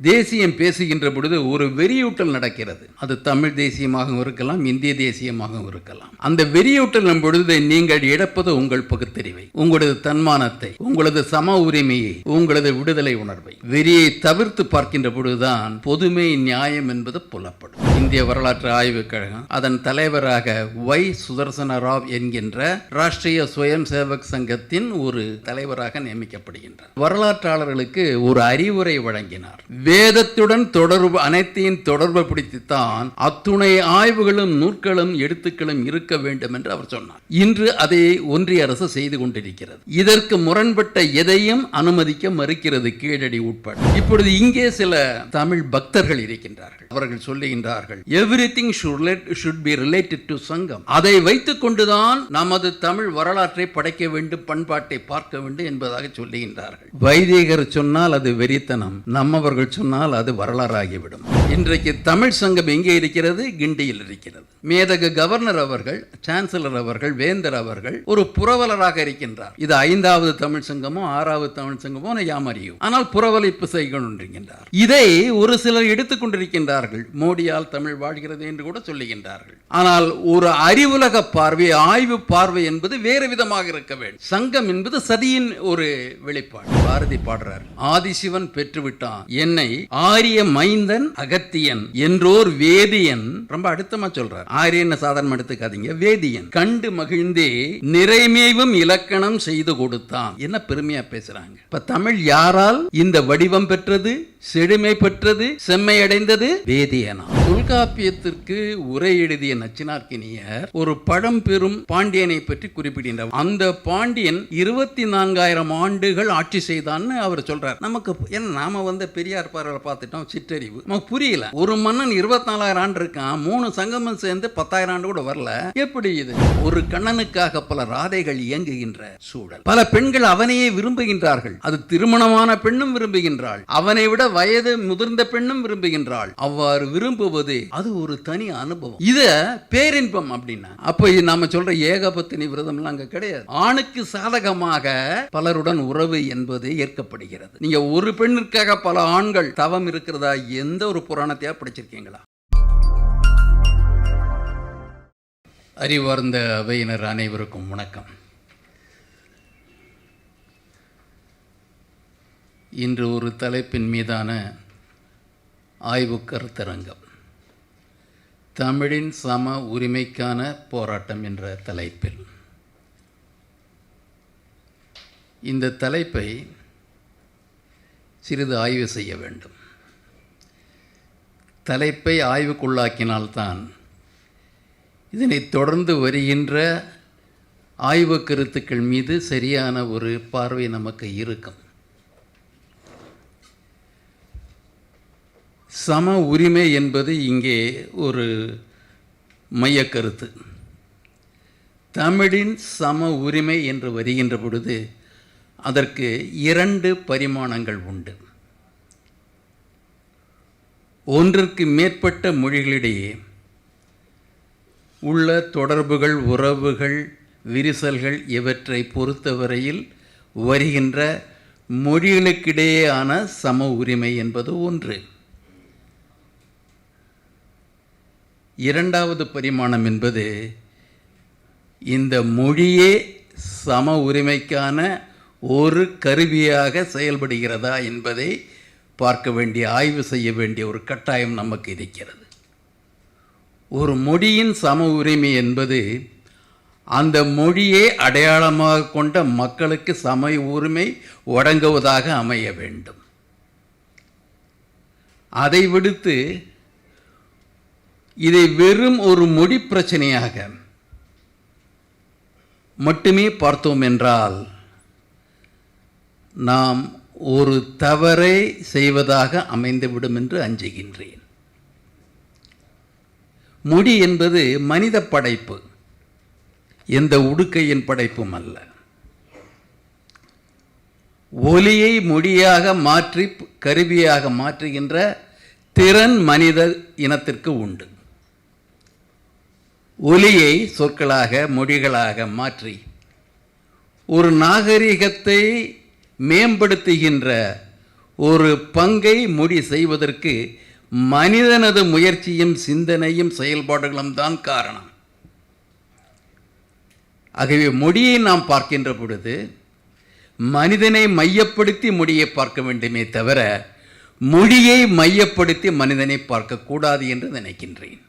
தேசியம் பேசுகின்ற பொழுது ஒரு வெறியூட்டல் நடக்கிறது. அது தமிழ் தேசியமாகவும் இருக்கலாம், இந்திய தேசியமாகவும் இருக்கலாம். அந்த வெறியூட்டல் பொழுது நீங்கள் இழப்பது உங்கள் பகுத்தறிவை, உங்களது தன்மானத்தை, உங்களது சம உரிமையை, உங்களது விடுதலை உணர்வை. வெறியை தவிர்த்து பார்க்கின்ற பொழுதுதான் பொதுமை நியாயம் என்பது புலப்படும். இந்திய வரலாற்று ஆய்வுக் கழகம் அதன் தலைவராக வை சுதர்சன ராவ் என்கின்ற ராஷ்டிரிய சுயம் சேவக் சங்கத்தின் ஒரு தலைவராக நியமிக்கப்படுகின்றார். வரலாற்றாளர்களுக்கு ஒரு அறிவுரை வழங்கினார். வேதத்துடன் தொடர்பு அனைத்தையும் தொடர்பு பிடித்துத்தான் அத்துணை ஆய்வுகளும் நூற்களும் எழுத்துக்களும் இருக்க வேண்டும் என்று அவர் சொன்னார். இன்று அதை ஒன்றிய அரசு செய்து கொண்டிருக்கிறது. இதற்கு முரண்பட்ட எதையும் அனுமதிக்க மறுக்கிறது, கீழடி உட்பட. இப்பொழுது இங்கே சில தமிழ் பக்தர்கள் இருக்கின்றார்கள். அவர்கள் சொல்லுகின்றார்கள், everything should be related to சங்கம். அதை வைத்துக் கொண்டுதான் நமது தமிழ் வரலாற்றை படைக்க வேண்டும், பண்பாட்டை பார்க்க வேண்டும் என்பதாக சொல்லுகின்றார்கள். வைதிகர் சொன்னால் அது வெறித்தனம், நம்மவர்கள் சொன்னால் அது வரலாறாகிவிடும். இன்றைக்கு தமிழ் சங்கம் எங்கே இருக்கிறது? கிண்டியில் இருக்கிறது. மேதகு கவர்னர் அவர்கள், சான்சலர் அவர்கள், வேந்தர் அவர்கள் ஒரு புரவலராக இருக்கின்றார். இது 5வது தமிழ் சங்கமோ 6வது தமிழ் சங்கமோ யாமறியும். ஆனால் புரவலிப்பு செய்கின்றார். இதை ஒரு சிலர் எடுத்துக் கொண்டிருக்கின்றார்கள். மோடியால் தமிழ் வாழ்கிறது என்று கூட சொல்லுகின்றார்கள். ஆனால் ஒரு அறிவுலக பார்வை, ஆய்வு பார்வை என்பது வேறு விதமாக இருக்க வேண்டும். சங்கம் என்பது சதியின் ஒரு வெளிப்பாடு. பாரதி பாடுறார், ஆதிசிவன் பெற்றுவிட்டான் என்னை ஆரிய மைந்தன் அகத்தியன் என்றோர் வேதியன். ரொம்ப அழுத்தமா சொல்றார். ஆரியன் சாதாரண எடுத்துக்காதீங்க, வேதியன் கண்டு மகிழ்ந்தே நிறைமேவும் இலக்கணம் செய்து கொடுத்தான். என்ன பெருமையா பேசுறாங்க. இப்ப தமிழ் யாரால் இந்த வடிவம் பெற்றது, செழுமை பெற்றது, செம்மையடைந்தது? வேதியனா. தொல்காப்பியத்திற்கு உரை எழுதிய நச்சினார்க்கினியர் ஒரு பழம்பெரும் பாண்டியனை பற்றி குறிப்பிடுகின்றார். அந்த பாண்டியன் 24,000 ஆண்டுகள் ஆட்சி செய்தான்னு அவர் சொல்றார். நமக்கு நாம பெரியார் பார்வையில பார்த்துட்டோம், சிற்றறிவு நமக்கு புரியல. ஒரு மன்னன் 24,000 ஆண்டு இருக்கான், 3 சங்கமம் சேர்ந்து 10,000 ஆண்டு கூட வரல. எப்படி இது? ஒரு கண்ணனுக்காக பல ராதைகள் இயங்குகின்ற சூழல். பல பெண்கள் அவனையே விரும்புகின்றார்கள். அது திருமணமான பெண்ணும் விரும்புகின்றாள், அவனை விட வயது முதிர்ந்த பெண்ணும் விரும்புகின்றாள். அவ்வாறு விரும்புவது அது ஒரு தனி அனுபவம். இத பேரின்பம் அப்படின்னா, அப்ப நாம சொல்ற ஏகபத்தினி விரதம் எல்லாம் அங்க கிடையாது. ஆணுக்கு சாதகமாக பலருடன் உறவு என்பது ஏற்கப்படுகிறது. நீங்க ஒரு பெண்ணிற்காக பல ஆண்கள் தவம் இருக்கிறதா எந்த ஒரு புராணத்தையா படிச்சிருக்கீங்களா? அறிவார்ந்த அவையினர் அனைவருக்கும் வணக்கம். இன்று ஒரு தலைப்பின் மீதான ஆய்வு கருத்தரங்கம், தமிழின் சம உரிமைக்கான போராட்டம் என்ற தலைப்பில். இந்த தலைப்பை சிறிது ஆய்வு செய்ய வேண்டும். தலைப்பை ஆய்வுக்குள்ளாக்கினால்தான் இதனை தொடர்ந்து வருகின்ற ஆய்வு கருத்துக்கள் மீது சரியான ஒரு பார்வை நமக்கு இருக்கும். சம உரிமை என்பது இங்கே ஒரு மையக்கருத்து. தமிழின் சம உரிமை என்று வருகின்ற பொழுது அதற்கு 2 பரிமாணங்கள் உண்டு. ஒன்றிற்கு மேற்பட்ட மொழிகளிடையே உள்ள தொடர்புகள், உறவுகள், விரிசல்கள் இவற்றை பொறுத்தவரையில் வருகின்ற மொழிகளுக்கிடையேயான சம உரிமை என்பது ஒன்று. 2வது பரிமாணம் என்பது இந்த மொழியே சம உரிமைக்கான ஒரு கருவியாக செயல்படுகிறதா என்பதை பார்க்க வேண்டிய, ஆய்வு செய்ய வேண்டிய ஒரு கட்டாயம் நமக்கு இருக்கிறது. ஒரு மொழியின் சம உரிமை என்பது அந்த மொழியை அடையாளமாக கொண்ட மக்களுக்கு சம உரிமை வழங்குவதாக அமைய வேண்டும். அதை விடுத்து இதை வெறும் ஒரு மொழி பிரச்சனையாக மட்டுமே பார்த்தோம் என்றால் நாம் ஒரு தவறை செய்வதாக அமைந்துவிடும் என்று அஞ்சுகின்றேன். மொழி என்பது மனித படைப்பு, எந்த உடுக்கையின் படைப்பும் அல்ல. ஒலியை மொழியாக மாற்றி கருவியாக மாற்றுகின்ற திறன் மனித இனத்திற்கு உண்டு. ஒலியை சொற்களாக, மொழிகளாக மாற்றி ஒரு நாகரிகத்தை மேம்படுத்துகின்ற ஒரு பங்கை முடி செய்வதற்கு மனிதனது முயற்சியும் சிந்தனையும் செயல்பாடுகளும் தான் காரணம். ஆகவே முடியை நாம் பார்க்கின்ற பொழுது மனிதனை மையப்படுத்தி முடியை பார்க்க வேண்டுமே தவிர மொழியை மையப்படுத்தி மனிதனை பார்க்கக்கூடாது என்று நினைக்கின்றேன்.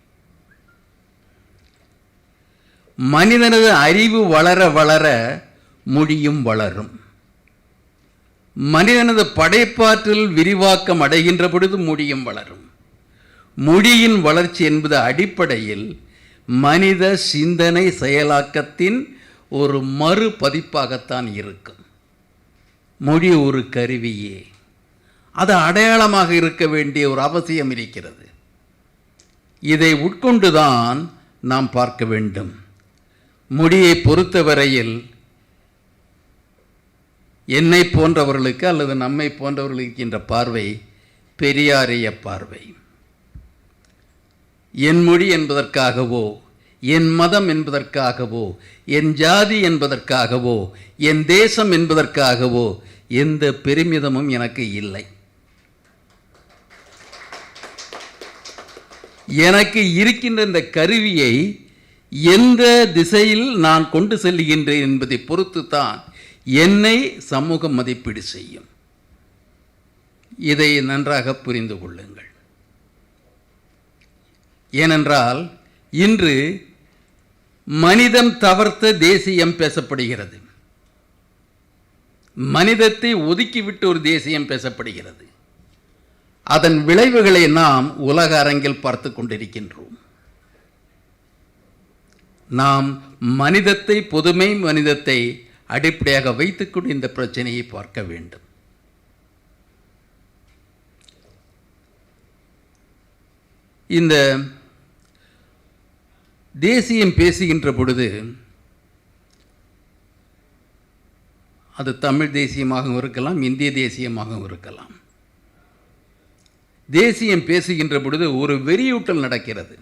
மனிதனது அறிவு வளர வளர மொழியும் வளரும். மனிதனது படைப்பாற்றல் விரிவாக்கம் அடைகின்ற பொழுது மொழியும் வளரும். மொழியின் வளர்ச்சி என்பது அடிப்படையில் மனித சிந்தனை செயலாக்கத்தின் ஒரு மறு பதிப்பாகத்தான் இருக்கும். மொழி ஒரு கருவியே, அது அடையாளமாக இருக்க வேண்டிய ஒரு அவசியம் இருக்கிறது. இதை உட்கொண்டுதான் நாம் பார்க்க வேண்டும். மொழியை பொறுத்தவரையில் என்னை போன்றவர்களுக்கு அல்லது நம்மை போன்றவர்களுக்கு இருக்கின்ற பார்வை பெரியாரிய பார்வை. என் மொழி என்பதற்காகவோ, என் மதம் என்பதற்காகவோ, என் ஜாதி என்பதற்காகவோ, என் தேசம் என்பதற்காகவோ எந்த பெருமிதமும் எனக்கு இல்லை. எனக்கு இருக்கின்ற இந்த கருவியை எந்த திசையில் நான் கொண்டு செல்கின்றேன் என்பதை பொறுத்து தான் என்னை சமூகம் மதிப்பீடு செய்யும். இதை நன்றாக புரிந்து கொள்ளுங்கள். ஏனென்றால் இன்று மனிதம் தவிர்த்த தேசியம் பேசப்படுகிறது. மனிதத்தை ஒதுக்கிவிட்டு ஒரு தேசியம் பேசப்படுகிறது. அதன் விளைவுகளை நாம் உலக அரங்கில் பார்த்து கொண்டிருக்கின்றோம். நாம் மனிதத்தை, பொதுமை மனிதத்தை அடிப்படையாக வைத்துக்கொண்டு இந்த பிரச்சனையை பார்க்க வேண்டும். இந்த தேசியம் பேசுகின்ற பொழுது அது தமிழ் தேசியமாகவும் இருக்கலாம், இந்திய தேசியமாகவும் இருக்கலாம். தேசியம் பேசுகின்ற பொழுது ஒரு வெறியூட்டல் நடக்கிறது.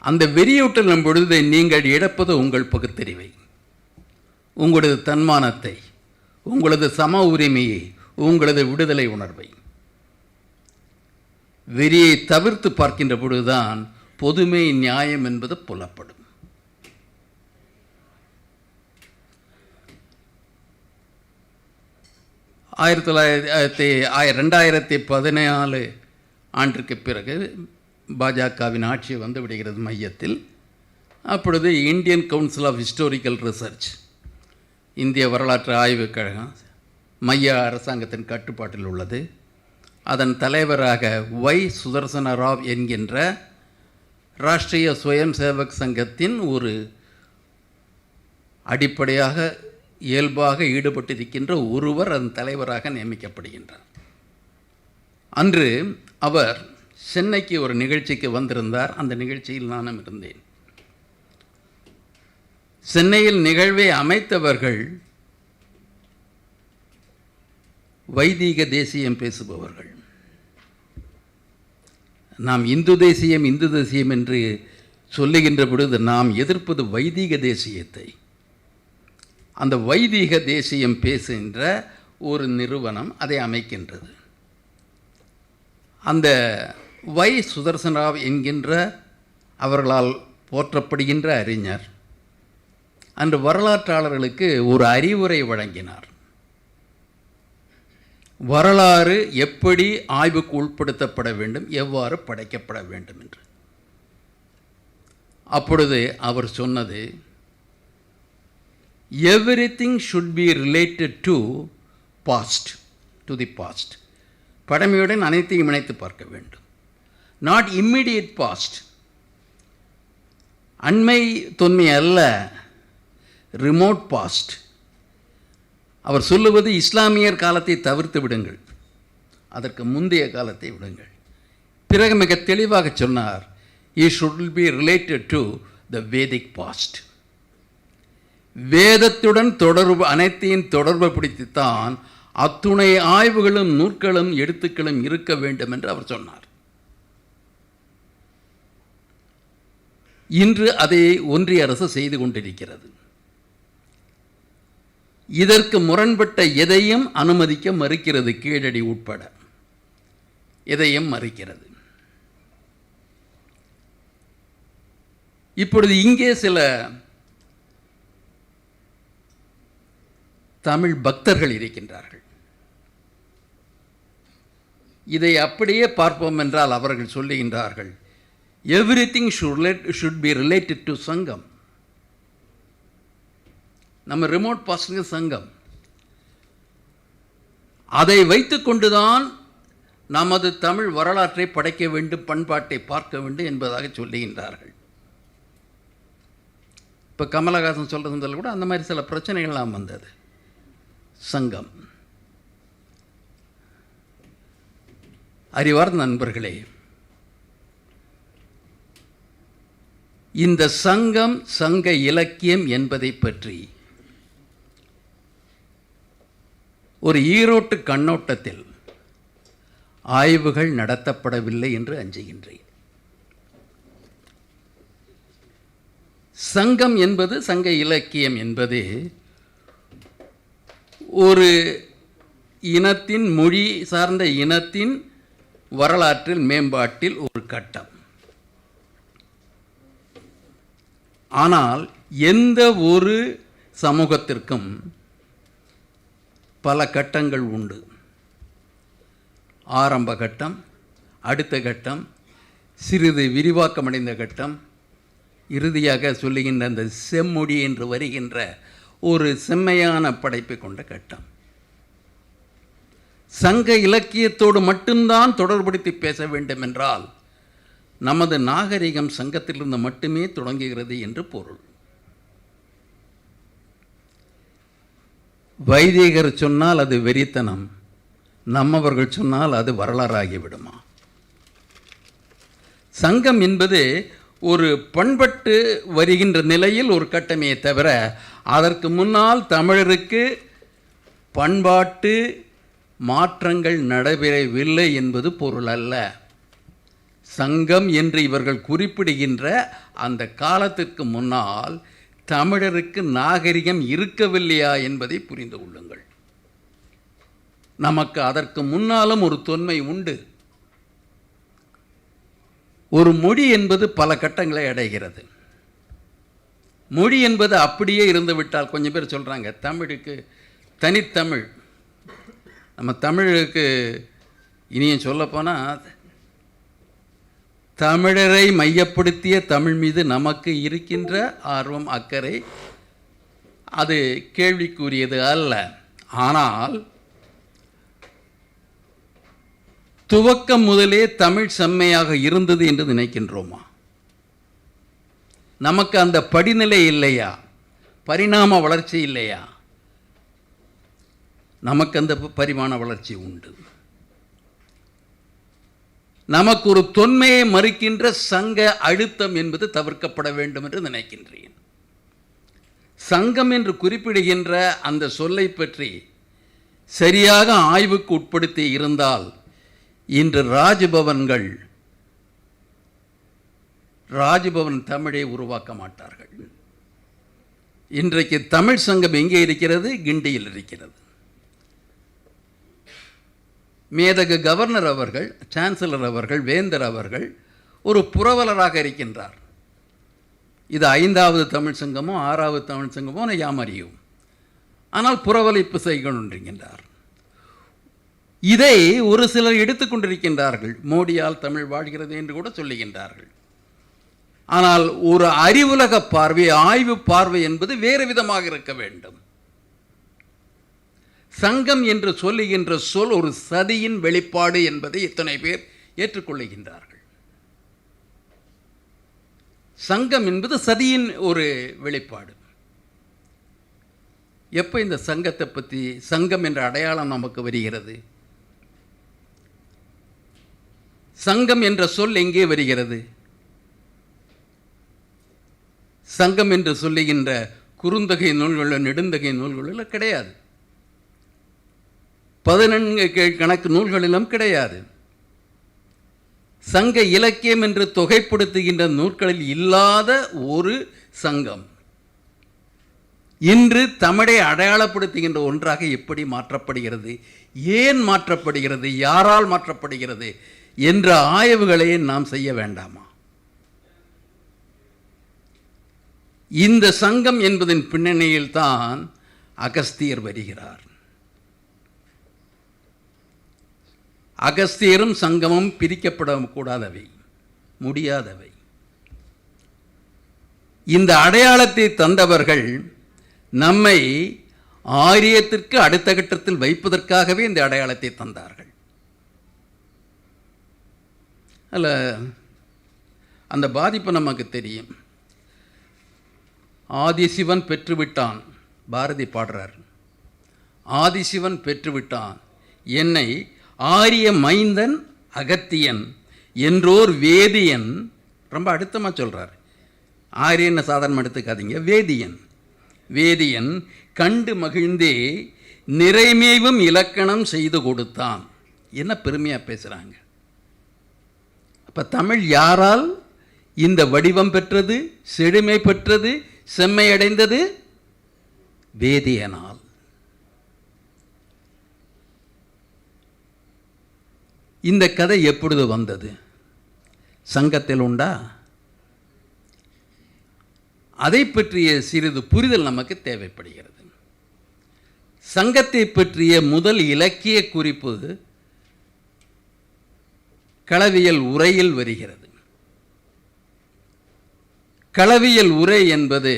அந்த வெறியூட்டல் பொழுது நீங்கள் இழப்பது உங்கள் பகுத்தறிவை, உங்களது தன்மானத்தை, உங்களது சம உரிமையை, உங்களது விடுதலை உணர்வை. வெறியை தவிர்த்து பார்க்கின்ற பொழுதுதான் பொதுமை நியாயம் என்பது புலப்படும். ஆயிரத்தி 2014 ஆண்டிற்கு பிறகு பாஜகவின் ஆட்சி வந்து விடுகிறது மையத்தில். அப்பொழுது Indian council of historical research, இந்திய வரலாற்று ஆய்வுக் கழகம் மைய அரசாங்கத்தின் கட்டுப்பாட்டில் உள்ளது. அதன் தலைவராக ஒய் சுதர்சன ராவ் என்கின்ற ராஷ்ட்ரிய சுயம் சேவக் சங்கத்தின் ஒரு அடிப்படையாக இயல்பாக ஈடுபட்டிருக்கின்ற ஒருவர் அதன் தலைவராக நியமிக்கப்படுகின்றார். அன்று அவர் சென்னைக்கு ஒரு நிகழ்ச்சிக்கு வந்திருந்தார். அந்த நிகழ்ச்சியில் நானும் இருந்தேன். சென்னையில் நிகழ்வை அமைத்தவர்கள் வைதீக தேசியம் பேசுபவர்கள். நாம் இந்து தேசியம் இந்து தேசியம் என்று சொல்லுகின்ற பொழுது நாம் எதிர்ப்பது வைதீக தேசியத்தை. அந்த வைதீக தேசியம் பேசுகின்ற ஒரு நிறுவனம் அதை அமைக்கின்றது. அந்த வை சுதர்சன ராவ் என்கின்ற அவர்களால் போற்றப்படுகின்ற அறிஞர் அன்று வரலாற்றாளர்களுக்கு ஒரு அறிவுரை வழங்கினார். வரலாறு எப்படி ஆய்வுக்கு உட்படுத்தப்பட வேண்டும், எவ்வாறு படைக்கப்பட வேண்டும் என்று. அப்பொழுது அவர் சொன்னது, everything should be related to past, to the past. பழமையுடன் அனைத்தையும் இணைத்து பார்க்க வேண்டும். not immediate past, அண்மை தொன்மை அல்ல, ரிமோட் பாஸ்ட். அவர் சொல்லுவது இஸ்லாமியர் காலத்தை தவிர்த்து விடுங்கள், அதற்கு முந்தைய காலத்தை விடுங்கள். பிறகு மிக தெளிவாக சொன்னார், it should be related to the Vedic past. வேதத்துடன் தொடர்பு, அனைத்தையும் தொடர்பு பிடித்துத்தான் அத்துணை ஆய்வுகளும் நூற்களும் எழுத்துக்களும் இருக்க வேண்டும் என்று அவர் சொன்னார். இன்று அதை ஒன்றிய அரசு செய்து கொண்டிருக்கிறது. இதற்கு முரண்பட்ட எதையும் அனுமதிக்க மறுக்கிறது. கீழடி உட்பட எதையும் மறுக்கிறது. இப்பொழுது இங்கே சில தமிழ் பக்தர்கள் இருக்கின்றார்கள். இதை அப்படியே பார்ப்போம் என்றால் அவர்கள் சொல்லுகின்றார்கள், everything should be related to சங்கம். நம்ம ரிமோட் பாஸ்டிங் சங்கம், அதை வைத்துக்கொண்டுதான் நமது தமிழ் வரலாற்றை படைக்க வேண்டும், பண்பாட்டை பார்க்க வேண்டும் என்பதாக சொல்லுகின்றார்கள். இப்போ கமலஹாசன் சொல்கிறதுல கூட அந்த மாதிரி சில பிரச்சனைகள்லாம் வந்தது. சங்கம் அறிவார்ந்த நண்பர்களே, இந்த சங்கம், சங்க இலக்கியம் என்பதை பற்றி ஒரு ஈரோட்டு கண்ணோட்டத்தில் ஆய்வுகள் நடத்தப்படவில்லை என்று அஞ்சுகின்றேன். சங்கம் என்பது, சங்க இலக்கியம் என்பது ஒரு இனத்தின், மொழி சார்ந்த இனத்தின் வரலாற்றில் மேம்பாட்டில் ஒரு கட்டம். ஆனால் எந்த ஒரு சமூகத்திற்கும் பல கட்டங்கள் உண்டு. ஆரம்ப கட்டம், அடுத்த கட்டம், சிறிது விரிவாக்கமடைந்த கட்டம், இறுதியாக சொல்லுகின்ற அந்த செம்மொழி என்று வருகின்ற ஒரு செம்மையான படைப்பை கொண்ட கட்டம். சங்க இலக்கியத்தோடு மட்டும்தான் தொடர்படுத்தி பேச வேண்டும் என்றால் நமது நாகரிகம் சங்கத்திலிருந்து மட்டுமே தொடங்குகிறது என்று பொருள். வைதிகர் சொன்னால் அது வெறித்தனம், நம்மவர்கள் சொன்னால் அது வரலாறாகிவிடுமா? சங்கம் என்பது ஒரு பண்பட்டு வருகின்ற நிலையில் ஒரு கட்டமே தவிர, அதற்கு முன்னால் தமிழருக்கு பண்பாட்டு மாற்றங்கள் நடைபெறவில்லை என்பது பொருள் அல்ல. சங்கம் என்று இவர்கள் குறிப்பிடுகின்ற அந்த காலத்திற்கு முன்னால் தமிழருக்கு நாகரிகம் இருக்கவில்லையா என்பதை புரிந்து கொள்ளுங்கள். நமக்கு அதற்கு முன்னாலும் ஒரு தொன்மை உண்டு. ஒரு மொழி என்பது பல கட்டங்களை அடைகிறது. மொழி என்பது அப்படியே இருந்துவிட்டால், கொஞ்சம் பேர் சொல்கிறாங்க தமிழுக்கு தனித்தமிழ். நம்ம தமிழுக்கு இனியும் சொல்லப்போனால் தமிழரை மையப்படுத்திய தமிழ் மீது நமக்கு இருக்கின்ற ஆர்வம், அக்கறை அது கேள்விக்குரியது அல்ல. ஆனால் துவக்கம் முதலே தமிழ் செம்மையாக இருந்தது என்று நினைக்கின்றோமா? நமக்கு அந்த படிநிலை இல்லையா? பரிணாம வளர்ச்சி இல்லையா? நமக்கு அந்த பரிமாண வளர்ச்சி உண்டு. நமக்கு ஒரு தொன்மையை மறுக்கின்ற சங்க அழுத்தம் என்பது தவிர்க்கப்பட வேண்டும் என்று நினைக்கின்றேன். சங்கம் என்று குறிப்பிடுகின்ற அந்த சொல்லை பற்றி சரியாக ஆய்வுக்கு உட்படுத்தி இருந்தால் இன்று ராஜ்பவன் தமிழை உருவாக்க மாட்டார்கள். இன்றைக்கு தமிழ் சங்கம் எங்கே இருக்கிறது? கிண்டியில் இருக்கிறது. மேதகு கவர்னர் அவர்கள், சான்சலர் அவர்கள், வேந்தர் அவர்கள் ஒரு புரவலராக இருக்கின்றார். இது 5வது தமிழ் சங்கமோ 6வது தமிழ் சங்கமோ யாம் அறியும். ஆனால் புரவலிப்பு செய்கின்றார். இதை ஒரு சிலர் எடுத்துக்கொண்டிருக்கின்றார்கள். மோடியால் தமிழ் வாழ்கிறது என்று கூட சொல்லுகின்றார்கள். ஆனால் ஒரு அறிவுலக பார்வை, ஆய்வு பார்வை என்பது வேறு விதமாக இருக்க வேண்டும். சங்கம் என்று சொல்லுகின்ற சொல் ஒரு சதியின் வெளிப்பாடு என்பதை எத்தனை பேர் ஏற்றுக்கொள்ளுகின்றார்கள்? சங்கம் என்பது சதியின் ஒரு வெளிப்பாடு. எப்போ இந்த சங்கத்தை பற்றி, சங்கம் என்ற அடையாளம் நமக்கு வருகிறது? சங்கம் என்ற சொல் எங்கே வருகிறது? சங்கம் என்று சொல்லுகின்ற குறுந்தொகை நூல்களில், நெடுந்தொகை நூல்களில் கிடையாது. 14 கணக்கு நூல்களிலும் கிடையாது. சங்க இலக்கியம் என்று தொகைப்படுத்துகின்ற நூல்களில் இல்லாத ஒரு சங்கம். இன்று தமிழை அடையாளப்படுத்துகின்ற ஒன்றாக எப்படி மாற்றப்படுகிறது, ஏன் மாற்றப்படுகிறது, யாரால் மாற்றப்படுகிறது என்ற ஆய்வுகளை நாம் செய்ய வேண்டாமா? இந்த சங்கம் என்பதன் பின்னணியில் தான் அகஸ்தியர் வருகிறார். அகஸ்தியரும் சங்கமும் பிரிக்கப்படக்கூடாதவை, முடியாதவை. இந்த அடையாளத்தை தந்தவர்கள் நம்மை ஆரியத்திற்கு அடுத்த கட்டத்தில் வைப்பதற்காகவே இந்த அடையாளத்தை தந்தார்கள். அல்ல, அந்த பாதிப்பு நமக்கு தெரியும். ஆதிசிவன் பெற்றுவிட்டான், பாரதி பாடுறார். ஆதிசிவன் பெற்றுவிட்டான் என்னை ஆரிய மைந்தன் அகத்தியன் என்றோர் வேதியன். ரொம்ப அழுத்தமாக சொல்கிறார். ஆரியன்னு சாதாரணமாக எடுத்துக்காதீங்க, வேதியன். வேதியன் கண்டு மகிழ்ந்தே நிறைமேவும் இலக்கணம் செய்து கொடுத்தான். என்ன பெருமையாக பேசுகிறாங்க. அப்போ தமிழ் யாரால் இந்த வடிவம் பெற்றது, செழுமை பெற்றது, செம்மையடைந்தது? வேதியனால். இந்த கதை எப்பொழுது வந்தது? சங்கத்தில் உண்டா? அதை பற்றிய சிறிது புரிதல் நமக்கு தேவைப்படுகிறது. சங்கத்தை பற்றிய முதல் இலக்கிய குறிப்பு களவியல் உரையில் வருகிறது. களவியல் உரை என்பது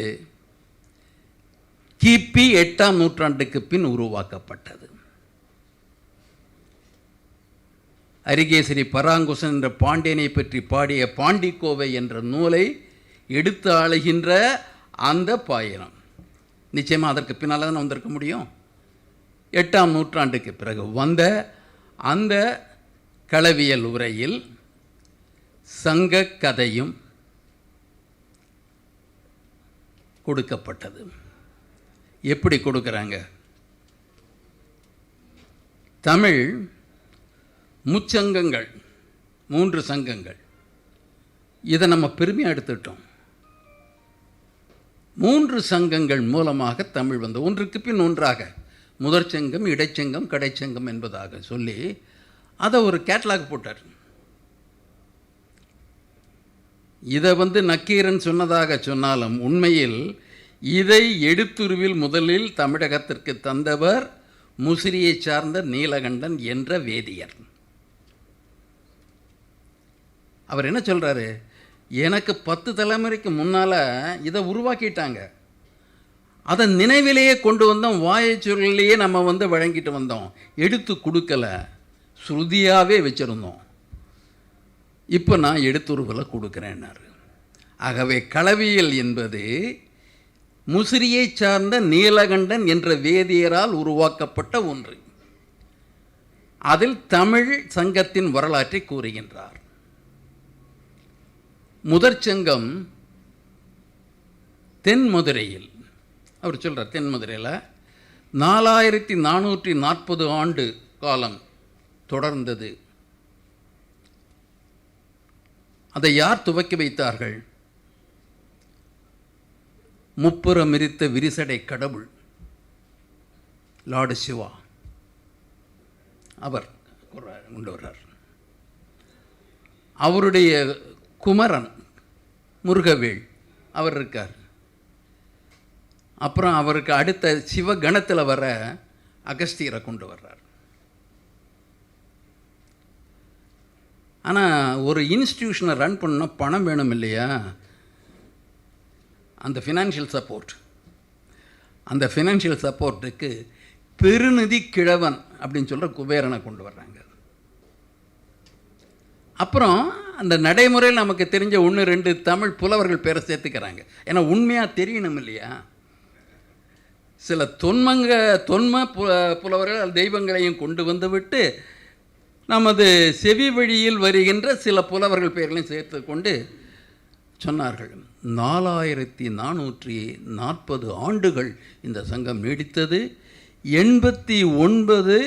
கிபி 8ஆம் நூற்றாண்டுக்கு பின் உருவாக்கப்பட்டது. அரிகேசரி பராங்குசன் என்ற பாண்டியனை பற்றி பாடிய பாண்டிக்கோவை என்ற நூலை எடுத்து ஆளுகின்ற அந்த பாயிரம் நிச்சயமாக அதற்கு பின்னால் தான் வந்திருக்க முடியும். 8ஆம் நூற்றாண்டுக்கு பிறகு வந்த அந்த களவியல் உரையில் சங்க கதையும் கொடுக்கப்பட்டது. எப்படி கொடுக்குறாங்க? தமிழ் முச்சங்கங்கள், 3 சங்கங்கள். இதை நம்ம பெருமையாக எடுத்துட்டோம். 3 சங்கங்கள் மூலமாக தமிழ் வந்து ஒன்றுக்கு பின் ஒன்றாக முதற் சங்கம், இடைச்சங்கம், கடைச்சங்கம் என்பதாக சொல்லி அதை ஒரு கேட்லாக் போட்டார். இதை நக்கீரன் சொன்னதாக சொன்னாலும் உண்மையில் இதை எடுத்துருவில் முதலில் தமிழகத்திற்கு தந்தவர் முசிறியை சார்ந்த நீலகண்டன் என்ற வேதியர். அவர் என்ன சொல்கிறாரு? எனக்கு 10 தலைமுறைக்கு முன்னால் இதை உருவாக்கிட்டாங்க, அதை நினைவிலேயே கொண்டு வந்தோம், வாயச்சொல்லையே நம்ம வழங்கிட்டு வந்தோம், எடுத்து கொடுக்கல, ஸ்ருதியாகவே வச்சுருந்தோம். இப்போ நான் எடுத்துருவில் கொடுக்குறேன்னாரு. ஆகவே களவியல் என்பது முசிறியை சார்ந்த நீலகண்டன் என்ற வேதியரால் உருவாக்கப்பட்ட ஒன்று. அதில் தமிழ் சங்கத்தின் வரலாற்றை கூறுகின்றார். முதற் சங்கம் தென்மதுரையில், அவர் சொல்கிறார், தென்மதுரையில் 4440 ஆண்டு காலம் தொடர்ந்தது. அதை யார் துவக்கி வைத்தார்கள்? முப்புறம் எரித்த விரிசடை கடவுள் லார்டு சிவா, அவர் கொண்டு வர்றார். அவருடைய குமரன் முருகவேள் அவர் இருக்கார். அப்புறம் அவருக்கு அடுத்த சிவகணத்தில் வர அகஸ்தியரை கொண்டு வர்றார். ஆனால் ஒரு இன்ஸ்டிடியூஷனை ரன் பண்ணால் பணம் வேணும் இல்லையா? அந்த ஃபினான்ஷியல் சப்போர்ட், அந்த ஃபினான்ஷியல் சப்போர்ட்டுக்கு பெருநிதி கிழவன் அப்படின்னு சொல்கிற குபேரனை கொண்டு வர்றாங்க. அப்புறம் அந்த நடைமுறையில் நமக்கு தெரிஞ்ச 1-2 தமிழ் புலவர்கள் பேரை சேர்த்துக்கிறாங்க. ஏன்னா உண்மையாக தெரியணும் இல்லையா? சில தொன்ம புலவர்கள் தெய்வங்களையும் கொண்டு வந்து விட்டு நமது செவி வழியில் வருகின்ற சில புலவர்கள் பெயர்களையும் சேர்த்து கொண்டு சொன்னார்கள். 4440 ஆண்டுகள் இந்த சங்கம் நீடித்தது. 89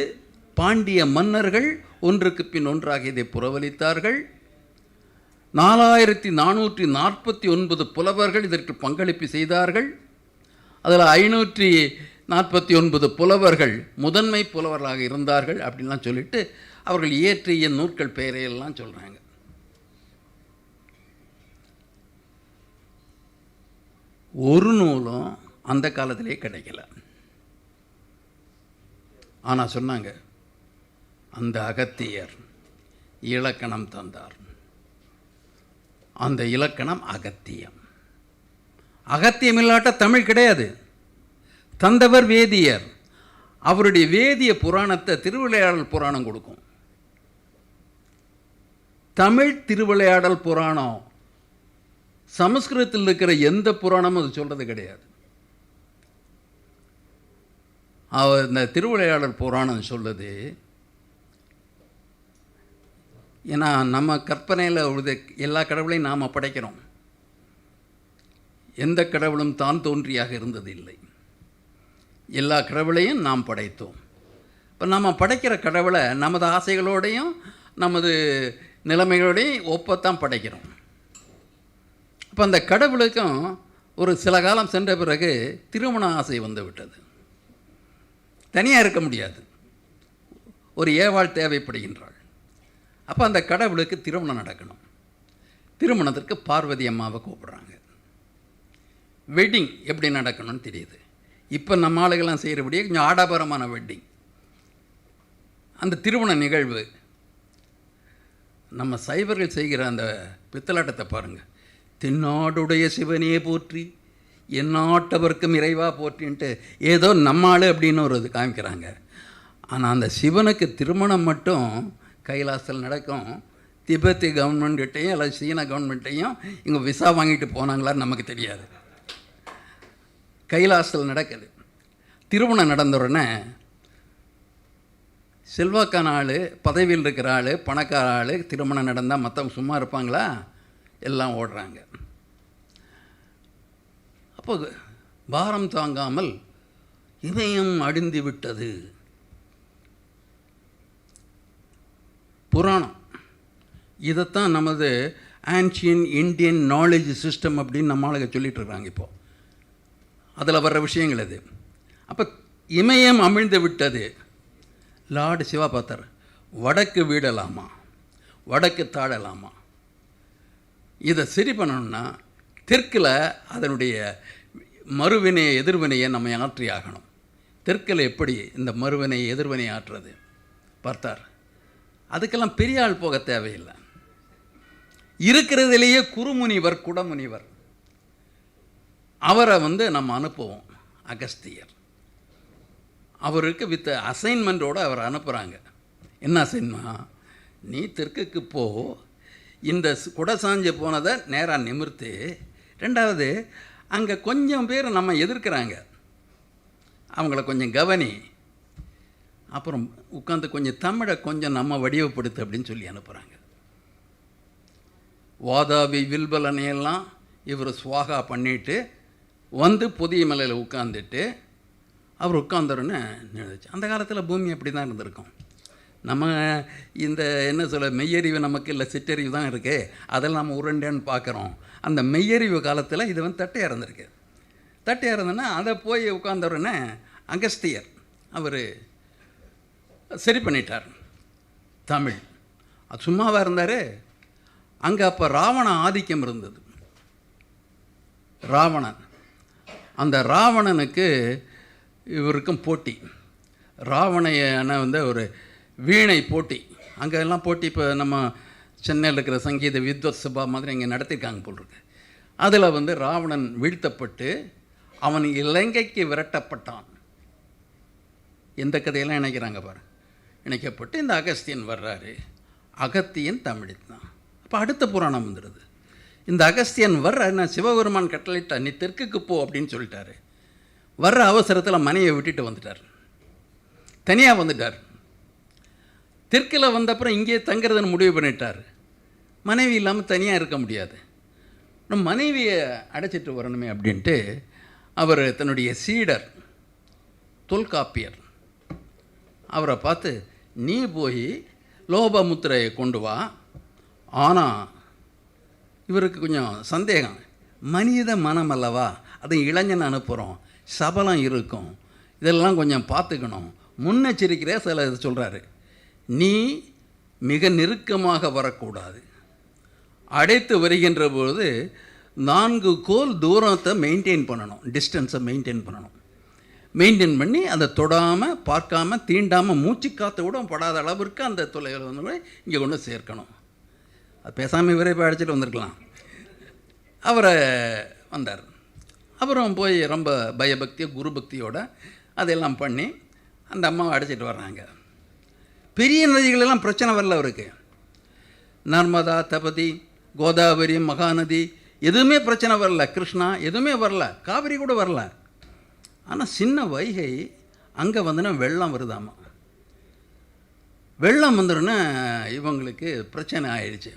பாண்டிய மன்னர்கள் ஒன்றுக்கு பின் ஒன்றாக இதை புறவலித்தார்கள். 4449 புலவர்கள் இதற்கு பங்களிப்பு செய்தார்கள். அதில் 549 புலவர்கள் முதன்மை புலவர்களாக இருந்தார்கள் அப்படின்லாம் சொல்லிட்டு அவர்கள் இயற்றிய நூற்கள் பெயரையெல்லாம் சொல்கிறாங்க. ஒரு நூலும் அந்த காலத்திலே கிடைக்கல. ஆனால் சொன்னாங்க, அந்த அகத்தியர் இலக்கணம் தந்தார். அந்த இலக்கணம் அகத்தியம். அகத்தியம் இல்லாட்ட தமிழ் கிடையாது. தந்தவர் வேதியர். அவருடைய வேதிய புராணத்தை திருவிளையாடல் புராணம் கொடுக்கும். தமிழ் திருவிளையாடல் புராணம் சமஸ்கிருதத்தில் இருக்கிற எந்த புராணமும் அது சொல்கிறது கிடையாது. இந்த திருவிளையாடல் புராணம் சொல்லுது. ஏன்னா நம்ம கற்பனையில் எல்லா கடவுளையும் நாம் படைக்கிறோம். எந்த கடவுளும் தான் தோன்றியாக இருந்தது இல்லை. எல்லா கடவுளையும் நாம் படைத்தோம். இப்போ நம்ம படைக்கிற கடவுளை நமது ஆசைகளோடையும் நமது நிலைமைகளோடையும் ஒப்பத்தான் படைக்கிறோம். இப்போ அந்த கடவுளுக்கும் ஒரு சில காலம் சென்ற பிறகு திருமண ஆசை வந்து விட்டது. தனியாக இருக்க முடியாது. ஒரு ஏவாள் தேவைப்படுகின்றாள். அப்போ அந்த கடவுளுக்கு திருமணம் நடக்கணும். திருமணத்திற்கு பார்வதி அம்மாவை கூப்பிட்றாங்க. வெட்டிங் எப்படி நடக்கணும்னு தெரியுது. இப்போ நம்ம ஆளுகள்லாம் செய்கிறபடியே கொஞ்சம் ஆடம்பரமான வெட்டிங். அந்த திருமண நிகழ்வு நம்ம சைவர்கள் செய்கிற அந்த பித்தலாட்டத்தை பாருங்கள். தென்னாடுடைய சிவனே போற்றி, எந்நாட்டவர்க்கும் இறைவா போற்றின்ட்டு ஏதோ நம்மாள் அப்படின்னு ஒரு இது காமிக்கிறாங்க. ஆனால் அந்த சிவனுக்கு திருமணம் மட்டும் கைலாசத்தில் நடக்கும். திபெத்திய கவர்மெண்ட்கிட்டையும் அல்லது சீன கவர்மெண்ட்டையும் இங்கே விசா வாங்கிட்டு போனாங்களான்னு நமக்கு தெரியாது. கைலாசத்தில் நடக்குது. திருமணம் நடந்த உடனே செல்வாக்கான ஆள், பதவியில் இருக்கிற ஆள், பணக்கார ஆள் திருமணம் நடந்தால் மற்றவங்க சும்மா இருப்பாங்களா? எல்லாம் ஓடுறாங்க. அப்போ பாரம் தாங்காமல் இதயம் அடிந்து விட்டது. புராணம் இதைத்தான் நமது ஆன்ஷியன் இந்தியன் நாலேஜ் சிஸ்டம் அப்படின்னு நம்மளுக்கு சொல்லிட்டு இருக்காங்க. இப்போது அதில் வர்ற விஷயங்கள் அது. அப்போ இமயம் அமிழ்ந்து விட்டது. லார்டு சிவா பார்த்தார். வடக்கு வீடலாமா, வடக்கு தாழலாமா? இதை சரி பண்ணணும்னா தெற்கில் அதனுடைய மறுவினையை எதிர்வினையை நம்ம ஆற்றி ஆகணும். தெற்கில் எப்படி இந்த மறுவினை எதிர்வினை ஆற்றுறது பார்த்தார். அதுக்கெல்லாம் பெரிய ஆள் போக தேவையில்லை. இருக்கிறதுலேயே குருமுனிவர், குடமுனிவர், அவரை நம்ம அனுப்புவோம். அகஸ்தியர் அவருக்கு வித் அசைன்மெண்ட்டோடு அவர் அனுப்புகிறாங்க. என்ன அசைன்மெண்ட்? நீ தெற்குக்கு போ, இந்த குடை சாஞ்சு போனதை நேராக நிமிர்த்து. ரெண்டாவது, அங்கே கொஞ்சம் பேர் நம்ம எதிர்க்கிறாங்க, அவங்கள கொஞ்சம் கவனி. அப்புறம் உட்காந்து கொஞ்சம் தமிழை கொஞ்சம் நம்ம வடிவப்படுத்து அப்படின்னு சொல்லி அனுப்புகிறாங்க. வாதாபி வில்பலனையெல்லாம் இவர் சுவாகா பண்ணிவிட்டு வந்து புதிய மலையில் உட்காந்துட்டு அவர் உட்காந்துருன்னு நினைச்சு. அந்த காலத்தில் பூமி அப்படி தான் இருந்திருக்கும். நம்ம இந்த என்ன சொல்ல மெய்யறிவு நமக்கு இல்லை, சிற்றறிவு தான் இருக்குது. அதெல்லாம் நம்ம உருண்டேன்னு பார்க்குறோம். அந்த மெய்யறிவு காலத்தில் இது தட்டையாக இருந்திருக்கு. தட்டையாக இருந்ததுன்னா அதை போய் உட்காந்துருன்னு அகஸ்தியர் அவர் சரி பண்ணிட்டார். தமிழ் அது சும்மாவாக இருந்தார். அங்கே அப்போ ராவண ஆதிக்கம் இருந்தது. ராவணன், அந்த ராவணனுக்கு இவருக்கும் போட்டி. ராவணையான ஒரு வீணை போட்டி. அங்கே எல்லாம் போட்டி இப்போ நம்ம சென்னையில் இருக்கிற சங்கீத வித்வத் சபா மாதிரி இங்கே நடத்தியிருக்காங்க போல் இருக்கு. அதில் ராவணன் வீழ்த்தப்பட்டு அவன் இலங்கைக்கு விரட்டப்பட்டான். எந்த கதையெல்லாம் இணைக்கிறாங்க பாரு. இணைக்கப்பட்டு இந்த அகஸ்தியன் வர்றாரு. அகத்தியன் தமிழ் தான். அப்போ அடுத்த புராணம் வந்துடுது. இந்த அகஸ்தியன் நான் சிவபெருமான் கட்டளையிட்டா நீ தெற்குக்கு போ அப்படின்னு சொல்லிட்டாரு. வர்ற அவசரத்தில் மனையை விட்டுட்டு வந்துட்டார். தனியாக வந்துட்டார். தெற்கில் வந்தப்புறம் இங்கே தங்குறதுன்னு முடிவு பண்ணிட்டார். மனைவி இல்லாமல் தனியாக இருக்க முடியாது, நம்ம மனைவியை அடைச்சிட்டு வரணுமே அப்படின்ட்டு அவர் தன்னுடைய சீடர் தொல்காப்பியர் அவரை பார்த்து, நீ போய் லோபமுத்திரையை கொண்டு வா. ஆனால் இவருக்கு கொஞ்சம் சந்தேகம். மனித மனம் அல்லவா, அதை இளைஞன் அனுப்புகிறோம், சபலம் இருக்கும், இதெல்லாம் கொஞ்சம் பார்த்துக்கணும். முன்னெச்சரிக்கையாக சில இது சொல்கிறாரு. நீ மிக நெருக்கமாக வரக்கூடாது. அடைத்து வருகின்ற பொழுது 4 கோல் தூரத்தை மெயின்டைன் பண்ணணும், டிஸ்டன்ஸை மெயின்டைன் பண்ணணும். மெயின்டைன் பண்ணி அதை தொடாமல், பார்க்காம, தீண்டாமல், மூச்சு காற்று கூட படாத அளவிற்கு அந்த தொலைவில் வந்து இங்கே கொண்டு சேர்க்கணும். அது பேசாமல் இவரே போய் அடிச்சுட்டு வந்திருக்கலாம். அவரை வந்தார். அப்புறம் போய் ரொம்ப பயபக்தியோ குரு பக்தியோடு அதெல்லாம் பண்ணி அந்த அம்மாவை அடிச்சிட்டு வர்றாங்க. பெரிய நதிகளெல்லாம் பிரச்சனை வரல அவருக்கு. நர்மதா, தபதி, கோதாவரி, மகாநதி எதுவுமே பிரச்சனை வரல. கிருஷ்ணா எதுவுமே வரல. காவிரி கூட வரல. ஆனால் சின்ன வைகை அங்கே வந்துன்னா வெள்ளம் வருதாமா. வெள்ளம் வந்துடுன்னா இவங்களுக்கு பிரச்சனை ஆயிடுச்சு.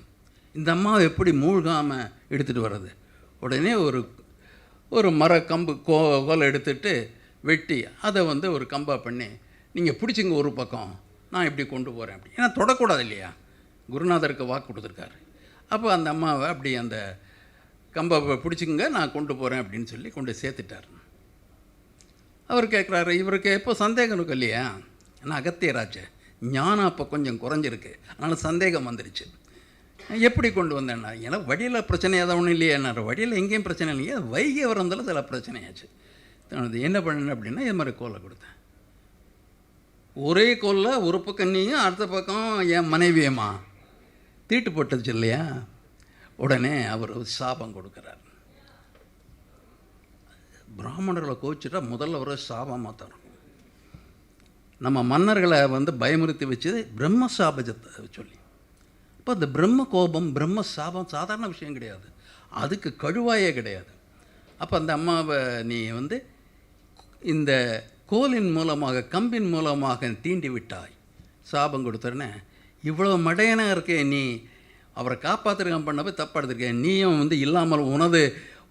இந்த அம்மாவை எப்படி மூழ்காமல் எடுத்துகிட்டு வர்றது? உடனே ஒரு மர கம்பு கோலை எடுத்துட்டு வெட்டி அதை வந்து ஒரு கம்பாக பண்ணி, நீங்கள் பிடிச்சிங்க ஒரு பக்கம், நான் இப்படி கொண்டு போகிறேன் அப்படி. ஏன்னா தொடக்கூடாது இல்லையா, குருநாதருக்கு வாக்கு கொடுத்துருக்காரு. அப்போ அந்த அம்மாவை அப்படி அந்த கம்பை பிடிச்சிங்க, நான் கொண்டு போகிறேன் அப்படின்னு சொல்லி கொண்டு சேர்த்துட்டார். அவர் கேட்குறாரு, இவருக்கு எப்போ சந்தேகம் இருக்கும் இல்லையா, ஏன்னா அகத்தியராச்சு, ஞானம் அப்போ கொஞ்சம் குறைஞ்சிருக்கு, அதனால் சந்தேகம் வந்துருச்சு. எப்படி கொண்டு வந்தேன்னா, ஏன்னா வழியில் பிரச்சனையாக ஒன்றும் இல்லையா, என்ன வழியில் எங்கேயும் பிரச்சனை இல்லையா, வைகை வரந்தாலும் சில பிரச்சனையாச்சு. என்ன பண்ணேன் அப்படின்னா, இது மாதிரி கோலை கொடுத்தேன். ஒரே கோலில் ஒரு பக்கம் நீயும் அடுத்த பக்கம் என் மனைவியம்மா தீட்டு போட்டுச்சு இல்லையா. உடனே அவர் சாபம் கொடுக்குறார். பிராமணர்களை கோச்சிட்டா முதல்ல ஒரு சாபமாக தான் இருக்கும். நம்ம மன்னர்களை வந்து பயமுறுத்தி வச்சது பிரம்ம சாபத்தை சொல்லி. இப்போ இந்த பிரம்ம கோபம், பிரம்ம சாபம் சாதாரண விஷயம் கிடையாது, அதுக்கு கழுவாயே கிடையாது. அப்போ அந்த அம்மாவை நீ வந்து இந்த கோலின் மூலமாக, கம்பின் மூலமாக தீண்டி விட்டாய், சாபம் கொடுத்தோன்னே, இவ்வளோ மடையனாக இருக்கே நீ, அவரை காப்பாற்றுறகம் பண்ணவே தப்பாக எடுத்திருக்கேன், நீயும் வந்து இல்லாமல்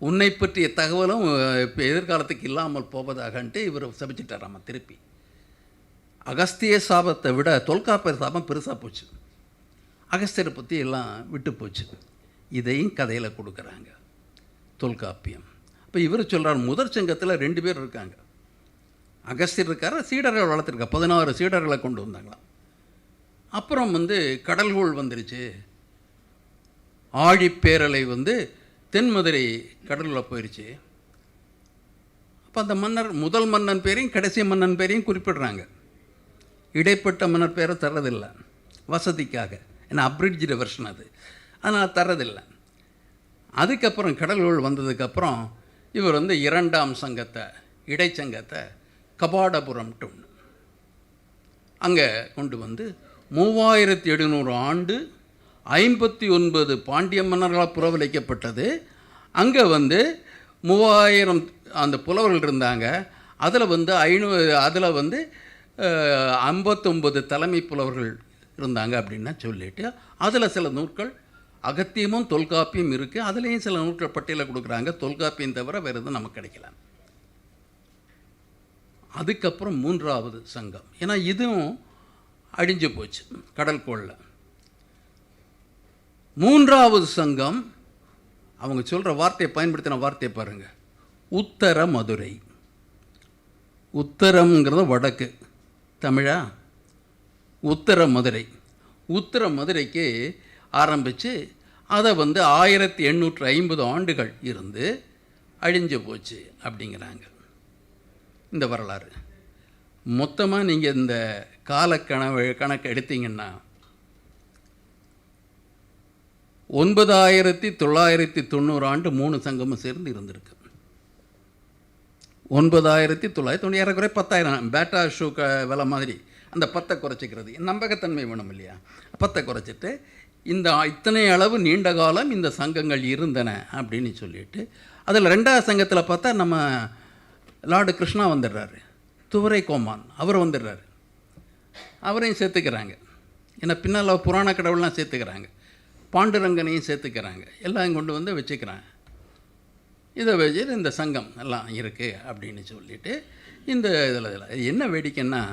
உன்னை பற்றிய தகவலும் இப்போ எதிர்காலத்துக்கு இல்லாமல் போவதாகன்ட்டு இவர் சபிச்சிட்டாராம. திருப்பி அகஸ்திய சாபத்தை விட தொல்காப்பியர் சாபம் பெருசாக போச்சு. அகஸ்தியரை பற்றி எல்லாம் விட்டு போச்சு. இதையும் கதையில் கொடுக்குறாங்க தொல்காப்பியம். இப்போ இவர் சொல்கிறார், முதற் சங்கத்தில் 2 பேர் இருக்காங்க. அகஸ்தியர் இருக்கார், சீடர்கள் வளர்த்துருக்கா, 16 சீடர்களை கொண்டு வந்தாங்களாம். அப்புறம் வந்து கடல்கோள் வந்துருச்சு, ஆழிப்பேரலை வந்து தென்மதுரை கடலில் போயிடுச்சு. அப்போ அந்த மன்னர், முதல் மன்னன் பேரையும் கடைசி மன்னன் பேரையும் குறிப்பிடுறாங்க. இடைப்பட்ட மன்னர் பேரை தர்றதில்லை வசதிக்காக, ஏன்னா அப்ரிட்ஜ்டு வெர்ஷன் அது, அதனால் தர்றதில்லை. அதுக்கப்புறம் கடல்கோள் வந்ததுக்கப்புறம் இவர் வந்து 2ஆம் சங்கத்தை, இடைச்சங்கத்தை கபாடபுரம் ஒன்று அங்கே கொண்டு வந்து 3700 ஆண்டு 59 பாண்டிய மன்னர்களால் புறவழைக்கப்பட்டது. அங்கே வந்து 3000 அந்த புலவர்கள் இருந்தாங்க. அதில் வந்து 59 தலைமை புலவர்கள் இருந்தாங்க அப்படின்னு சொல்லிட்டு, அதில் சில நூல்கள் அகத்தியமும் தொல்காப்பியம் இருக்குது, அதுலேயும் சில நூல்கள் பட்டியலை கொடுக்குறாங்க. தொல்காப்பியம் தவிர வேறு எதுவும் நமக்கு கிடைக்கல. அதுக்கப்புறம் 3வது சங்கம், ஏன்னா இதுவும் அழிஞ்சு போச்சு கடல்கோளில். 3வது சங்கம், அவங்க சொல்கிற வார்த்தையை பயன்படுத்தின வார்த்தையை பாருங்கள், உத்தர மதுரை. உத்தரம்ங்கிறது வடக்கு, தமிழா, உத்தர மதுரை. உத்தர மதுரைக்கு ஆரம்பித்து அதை வந்து 1850 ஆண்டுகள் இருந்து அழிஞ்சு போச்சு அப்படிங்கிறாங்க இந்த வரலாறு. மொத்தமாக நீங்கள் இந்த கணக்கு எடுத்தீங்கன்னா 9990 ஆண்டு 3 சங்கமும் சேர்ந்து இருந்திருக்கு. 9990 ஏறக்குறைய 10,000 பேட்டா ஷூ விலை மாதிரி அந்த 10 குறைச்சிக்கிறது, நம்பகத்தன்மை வேணும் இல்லையா, 10 குறைச்சிட்டு இந்த இத்தனை அளவு நீண்ட காலம் இந்த சங்கங்கள் இருந்தன அப்படின்னு சொல்லிட்டு, அதில் 2வது சங்கத்தில் பார்த்தா நம்ம லார்டு கிருஷ்ணா வந்துடுறாரு, துவரை கோமான் அவர் வந்துடுறாரு, அவரையும் சேர்த்துக்கிறாங்க. ஏன்னா பின்னால் புராண கடவுள்லாம் சேர்த்துக்கிறாங்க, பாண்டுரங்கனையும் சேர்த்துக்கிறாங்க, எல்லாம் கொண்டு வந்து வச்சுக்கிறாங்க. இதை வச்சு இந்த சங்கம் எல்லாம் இருக்குது அப்படின்னு சொல்லிட்டு இந்த இதில் என்ன வேடிக்கைன்னா,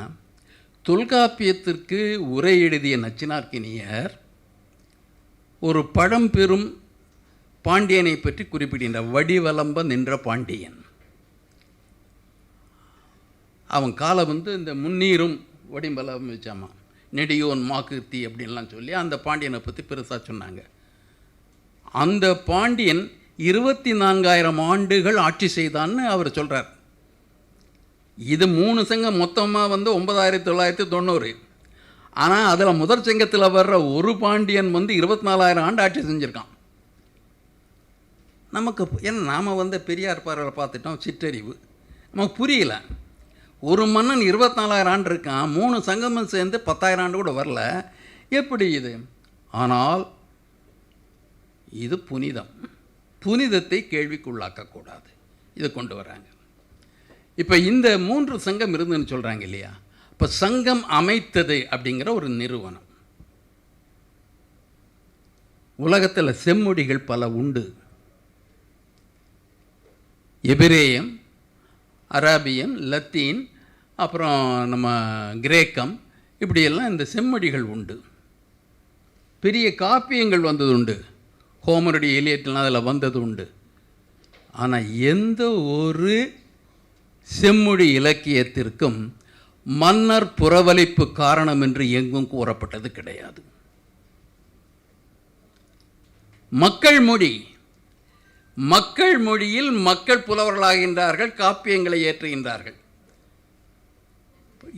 தொல்காப்பியத்திற்கு உரை எழுதிய நச்சினார்க்கினியர் ஒரு பழம்பெரும் பாண்டியனை பற்றி குறிப்பிடுகின்ற வடிவலம்ப நின்ற பாண்டியன். அவன் காலை வந்து இந்த முன்னீரும் வடிம்பலம் வச்சாமா, நெடியோன் மாக்குத்தி அப்படின்லாம் சொல்லி அந்த பாண்டியனை பற்றி பெருசாக சொன்னாங்க. அந்த பாண்டியன் 24,000 ஆண்டுகள் ஆட்சி செய்தான்னு அவர் சொல்கிறார். இது 3 சங்கம் மொத்தமாக வந்து 9,990. ஆனால் அதில் முதற் சங்கத்தில் வர்ற ஒரு பாண்டியன் வந்து 24,000 ஆண்டு ஆட்சி செஞ்சுருக்கான். நமக்கு ஏன்னா நாம் வந்து பெரியார் பார்வையில் பார்த்துட்டோம், சிற்றறிவு நமக்கு புரியல. ஒரு மன்னன் 24,000 ஆண்டு இருக்கான், 3 சங்கமும் சேர்ந்து 10,000 ஆண்டு கூட வரல, எப்படி இது? ஆனால் இது புனிதம், புனிதத்தை கேள்விக்குள்ளாக்கக்கூடாது, இதை கொண்டு வராங்க. இப்போ இந்த 3 சங்கம் இருந்துன்னு சொல்கிறாங்க இல்லையா? இப்போ சங்கம் அமைத்தது அப்படிங்கிற ஒரு நிறுவனம். உலகத்தில் செம்மொழிகள் பல உண்டு. எபிரேயம், அராபியன், லத்தீன், அப்புறம் நம்ம கிரேக்கம், இப்படியெல்லாம் இந்த செம்மொழிகள் உண்டு. பெரிய காப்பியங்கள் வந்தது உண்டு, ஹோமருடைய எலியட்லாம் அதில் வந்தது உண்டு. ஆனால் எந்த ஒரு செம்மொழி இலக்கியத்திற்கும் மன்னர் புறவலிப்பு காரணம் என்று எங்கும் கூறப்பட்டது கிடையாது. மக்கள் மொழி, மக்கள் மொழியில் மக்கள் புலவர்களாகின்றார்கள், காப்பியங்களை ஏற்றுகின்றார்கள்.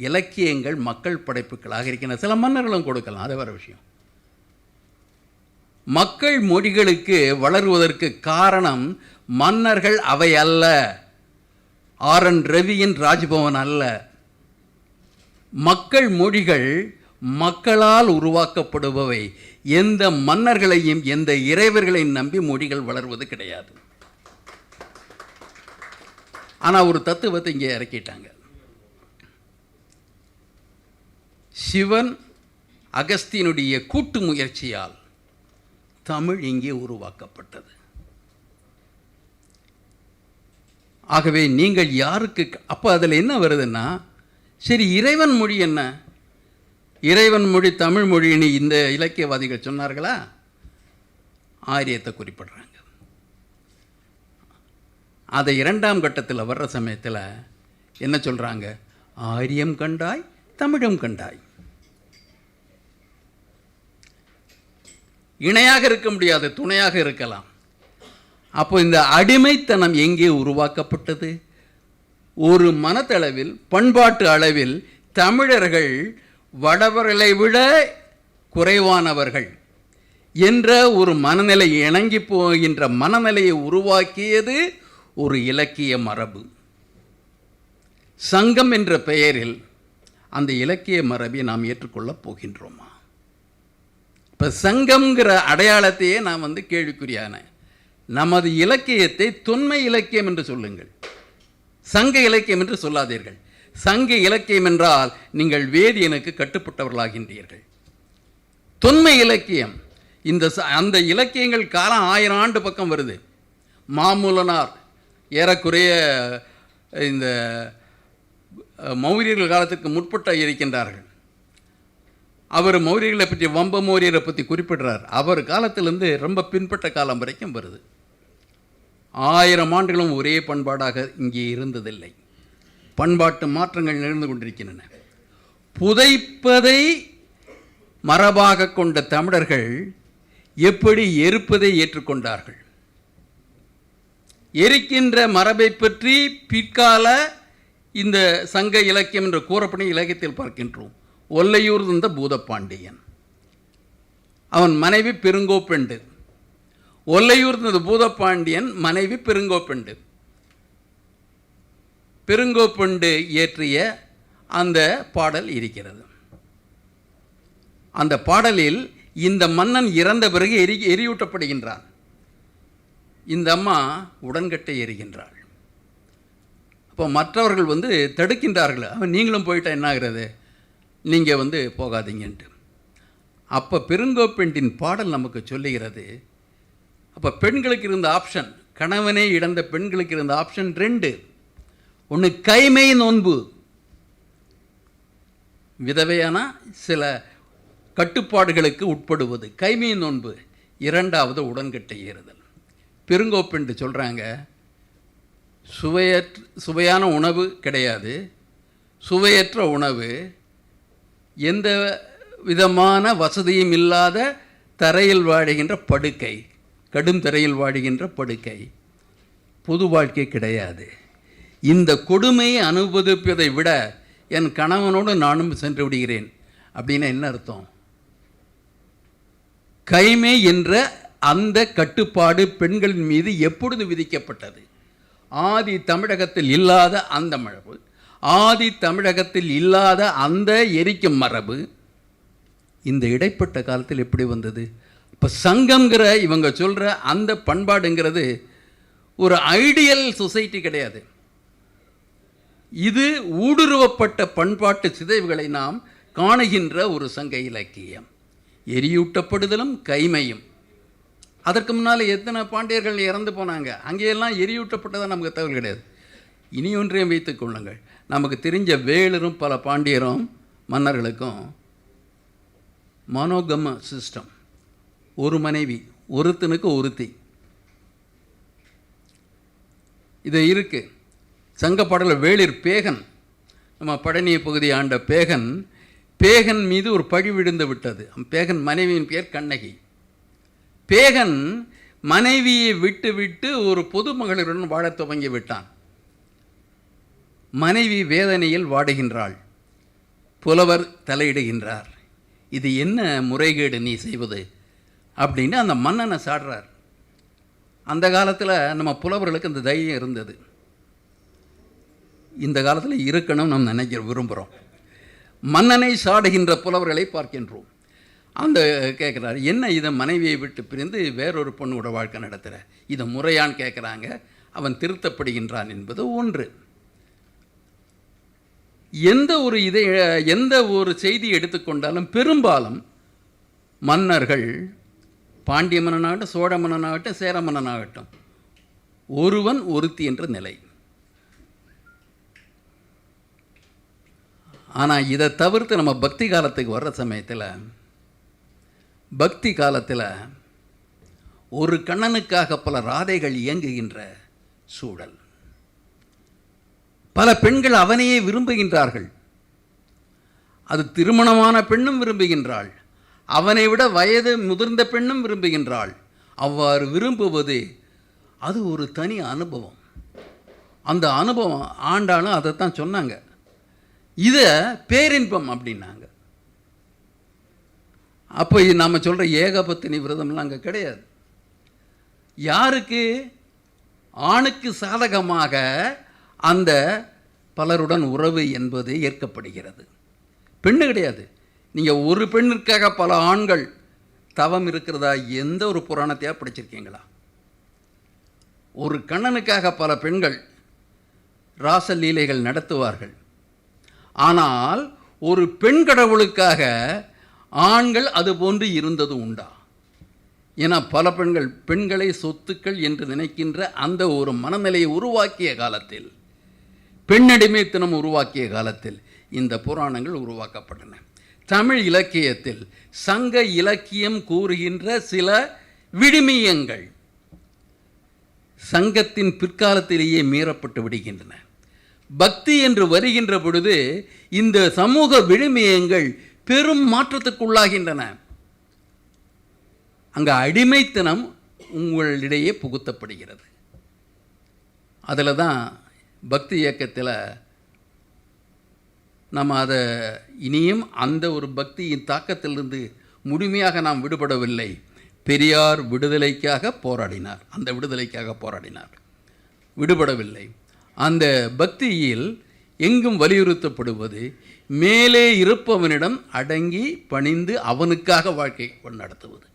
இலக்கியங்கள் மக்கள் படைப்புகளாக இருக்கின்றன. சில மன்னர்களும் கொடுக்கலாம், அது வேறு விஷயம். மக்கள் மொழிகளுக்கு வளருவதற்கு காரணம் மன்னர்கள் அவை அல்ல, ஆர்.என். ரவியின் ராஜ்பவன் அல்ல. மக்கள் மொழிகள் மக்களால் உருவாக்கப்படுபவை. எந்த மன்னர்களையும் எந்த இறைவர்களையும் நம்பி மொழிகள் வளர்வது கிடையாது. ஆனால் ஒரு தத்துவத்தை இங்கே இறக்கிட்டாங்க. சிவன் அகஸ்தியனுடைய கூட்டு முயற்சியால் தமிழ் இங்கே உருவாக்கப்பட்டது. ஆகவே நீங்கள் யாருக்கு அப்போ அதில் என்ன வருதுன்னா, சரி இறைவன் மொழி என்ன? இறைவன் மொழி தமிழ் மொழின்னு இந்த இலக்கியவாதிகள் சொன்னார்களா? ஆரியத்தை குறிப்பிடுறாங்க. அதை 2ஆம் கட்டத்தில் வர்ற சமயத்தில் என்ன சொல்கிறாங்க? ஆரியம் கண்டாய், தமிழும் கண்டாய். இணையாக இருக்க முடியாது, துணையாக இருக்கலாம். அப்போ இந்த அடிமைத்தனம் எங்கே உருவாக்கப்பட்டது? ஒரு மனத்தளவில், பண்பாட்டு அளவில் தமிழர்கள் வடவர்களை விட குறைவானவர்கள் என்ற ஒரு மனநிலை, இணங்கி போகின்ற மனநிலையை உருவாக்கியது ஒரு இலக்கிய மரபு. சங்கம் என்ற பெயரில் அந்த இலக்கிய மரபை நாம் ஏற்றுக்கொள்ளப் போகின்றோமா? இப்போ சங்கம்ங்கிற அடையாளத்தையே நான் வந்து கேள்விக்குறியான. நமது இலக்கியத்தை தொன்மை இலக்கியம் என்று சொல்லுங்கள், சங்க இலக்கியம் என்று சொல்லாதீர்கள். சங்க இலக்கியம் என்றால் நீங்கள் வேதியனுக்கு கட்டுப்பட்டவர்களாகின்றீர்கள். தொன்மை இலக்கியம், அந்த இலக்கியங்கள் காலம் 1000 ஆண்டு பக்கம் வருது. மாமூலனார் ஏறக்குறைய இந்த மௌரியர்கள் காலத்துக்கு முற்பட்ட இருக்கின்றார்கள். அவர் மௌரியர்களை பற்றி, வம்ப மௌரியரை பற்றி குறிப்பிடுறார். அவர் காலத்திலிருந்து ரொம்ப பின்பற்ற காலம் வரைக்கும் வருது. 1000 ஆண்டுகளும் ஒரே பண்பாடாக இங்கே இருந்ததில்லை. பண்பாட்டு மாற்றங்கள் நிகழ்ந்து கொண்டிருக்கின்றன. புதைப்பதை மரபாக கொண்ட தமிழர்கள் எப்படி எரிப்பதை ஏற்றுக்கொண்டார்கள்? எரிக்கின்ற மரபை பற்றி பிற்கால இந்த சங்க இலக்கியம் என்று கூறப்படும் இலக்கியத்தில் பார்க்கின்றோம். ஒல்லையூர் இருந்த பூதப்பாண்டியன், அவன் மனைவி பெருங்கோப்பெண்டு. ஒல்லையூர் இருந்த பூதப்பாண்டியன் மனைவி பெருங்கோப்பெண்டு. பெருங்கோப்பெண்டு இயற்றிய அந்த பாடல் இருக்கிறது. அந்த பாடலில் இந்த மன்னன் இறந்த பிறகு எரியூட்டப்படுகின்றான். இந்த அம்மா உடன்கட்டை எரிகின்றாள். அப்போ மற்றவர்கள் வந்து தடுக்கின்றார்கள். அவன் நீங்களும் போயிட்டா என்ன ஆகிறது, நீங்கள் வந்து போகாதீங்கன்ட்டு. அப்போ பெருங்கோப்பெண்டின் பாடல் நமக்கு சொல்லுகிறது. அப்போ பெண்களுக்கு இருந்த ஆப்ஷன், கணவனே இழந்த பெண்களுக்கு இருந்த ஆப்ஷன் 2. ஒன்று கைமை நோன்பு, விதவையான சில கட்டுப்பாடுகளுக்கு உட்படுவது கைமை நோன்பு. 2வது உடன்கட்டை ஏறுதல். பெருங்கோப்பெண்டு சொல்கிறாங்க, சுவையான உணவு கிடையாது, சுவையற்ற உணவு, எந்த விதமான வசதியும் இல்லாத தரையில் வாடுகின்ற படுக்கை, கடும் தரையில் வாடுகின்ற படுக்கை, பொது வாழ்க்கை கிடையாது. இந்த கொடுமையை அனுபவிப்பதை விட என் கணவனோடு நானும் சென்று விடுகிறேன் அப்படின்னா என்ன அர்த்தம்? கைமை என்ற அந்த கட்டுப்பாடு பெண்களின் மீது எப்பொழுது விதிக்கப்பட்டது? ஆதி தமிழகத்தில் இல்லாத அந்த மரபு, ஆதி தமிழகத்தில் இல்லாத அந்த எரிக்கும் மரபு இந்த இடைப்பட்ட காலத்தில் எப்படி வந்தது? இப்போ சங்கம்ங்கிற இவங்க சொல்கிற அந்த பண்பாடுங்கிறது ஒரு ஐடியல் சொசைட்டி கிடையாது. இது ஊடுருவப்பட்ட பண்பாட்டு சிதைவுகளை நாம் காணுகின்ற ஒரு சங்க இலக்கியம். எரியூட்டப்படுதலும் கைமையும். அதற்கு முன்னால் எத்தனை பாண்டியர்கள் இறந்து போனாங்க, அங்கேயெல்லாம் எரியூட்டப்பட்டதாக நமக்கு தகவல் கிடையாது. இனி ஒன்றையும் வைத்துக் கொள்ளுங்கள், நமக்கு தெரிஞ்ச வேலரும் பல பாண்டியரும் மன்னர்களுக்கும் மனோகம சிஸ்டம், ஒரு மனைவி, ஒருத்தனுக்கு ஒருத்தி, இது இருக்கு. சங்கப்பாடலில் வேளிர் பேகன், நம்ம பழனிய பகுதி ஆண்ட பேகன், பேகன் மீது ஒரு பழி விழுந்து விட்டது. பேகன் மனைவியின் பெயர் கண்ணகி. பேகன் மனைவியை விட்டு விட்டு ஒரு பொதுமகளிருடன் வாழத் துவங்கி விட்டான். மனைவி வேதனையில் வாடுகின்றாள். புலவர் தலையிடுகின்றார். இது என்ன முறைகேடு நீ செய்வது அப்படின்னு அந்த மன்னனை சாடுறார். அந்த காலத்தில் நம்ம புலவர்களுக்கு அந்த தைரியம் இருந்தது. இந்த காலத்தில் இருக்கணும் நம்ம விரும்புகிறோம். மன்னனை சாடுகின்ற புலவர்களை பார்க்கின்றோம். அந்த கேட்குறாரு, என்ன இதை மனைவியை விட்டு பிரிந்து வேறொரு பொண்ணோட வாழ்க்கை நடத்துகிற, இதை முறையான்னு கேட்குறாங்க. அவன் திருத்தப்படுகின்றான் என்பது ஒன்று. எந்த ஒரு செய்தி எடுத்துக்கொண்டாலும் பெரும்பாலும் மன்னர்கள், பாண்டிய மன்னனாகட்டும், சோழ மன்னனாகட்டும், சேர மன்னனாகட்டும், ஒருவன் ஒருத்தி என்ற நிலை. ஆனால் இதை தவிர்த்து நம்ம பக்தி காலத்துக்கு வர்ற சமயத்தில், பக்தி காலத்தில் ஒரு கண்ணனுக்காக பல ராதைகள் இயங்குகின்ற சூழல். பல பெண்கள் அவனையே விரும்புகின்றார்கள். அது திருமணமான பெண்ணும் விரும்புகின்றாள், அவனை விட வயது முதிர்ந்த பெண்ணும் விரும்புகின்றாள். அவ்வாறு விரும்புவது அது ஒரு தனி அனுபவம். அந்த அனுபவம் ஆண்டாலும் அதைத்தான் சொன்னாங்க. இதை பேரின்பம் அப்படின்னாங்க. அப்போ நாம் சொல்கிற ஏகபத்தினி விரதம்லாம் அங்கே கிடையாது. யாருக்கு? ஆணுக்கு சாதகமாக அந்த பலருடன் உறவு என்பது ஏற்கப்படுகிறது. பெண்ணு கிடையாது. நீங்கள் ஒரு பெண்ணிற்காக பல ஆண்கள் தவம் இருக்கிறதா எந்த ஒரு புராணத்தையாக படிச்சிருக்கீங்களா? ஒரு கண்ணனுக்காக பல பெண்கள் ராசலீலைகள் நடத்துவார்கள். ஆனால் ஒரு பெண் கடவுளுக்காக ஆண்கள் அது போன்று இருந்தது உண்டா? ஏன்னா பல பெண்களை சொத்துக்கள் என்று நினைக்கின்ற அந்த ஒரு மனநிலையை உருவாக்கிய காலத்தில், பெண்ணடிமைத்தனம் உருவாக்கிய காலத்தில் இந்த புராணங்கள் உருவாக்கப்பட்டன. தமிழ் இலக்கியத்தில் சங்க இலக்கியம் கூறுகின்ற சில விழுமியங்கள் சங்கத்தின் பிற்காலத்திலேயே மீறப்பட்டு விடுகின்றன. பக்தி என்று வருகின்ற பொழுது இந்த சமூக விழுமியங்கள் பெரும் மாற்றத்துக்குள்ளாகின்றன. அங்கே அடிமைத்தனம் உங்களிடையே புகுத்தப்படுகிறது. அதில் தான் பக்தி இயக்கத்தில் நம்ம அதை இனியும் அந்த ஒரு பக்தியின் தாக்கத்திலிருந்து முழுமையாக நாம் விடுபடவில்லை. பெரியார் விடுதலைக்காக போராடினார், அந்த விடுதலைக்காக போராடினார், விடுபடவில்லை. அந்த பக்தியில் எங்கும் வலியுறுத்தப்படுவது மேலே இருப்பவனிடம் அடங்கி பணிந்து அவனுக்காக வாழ்க்கை நடத்துவது.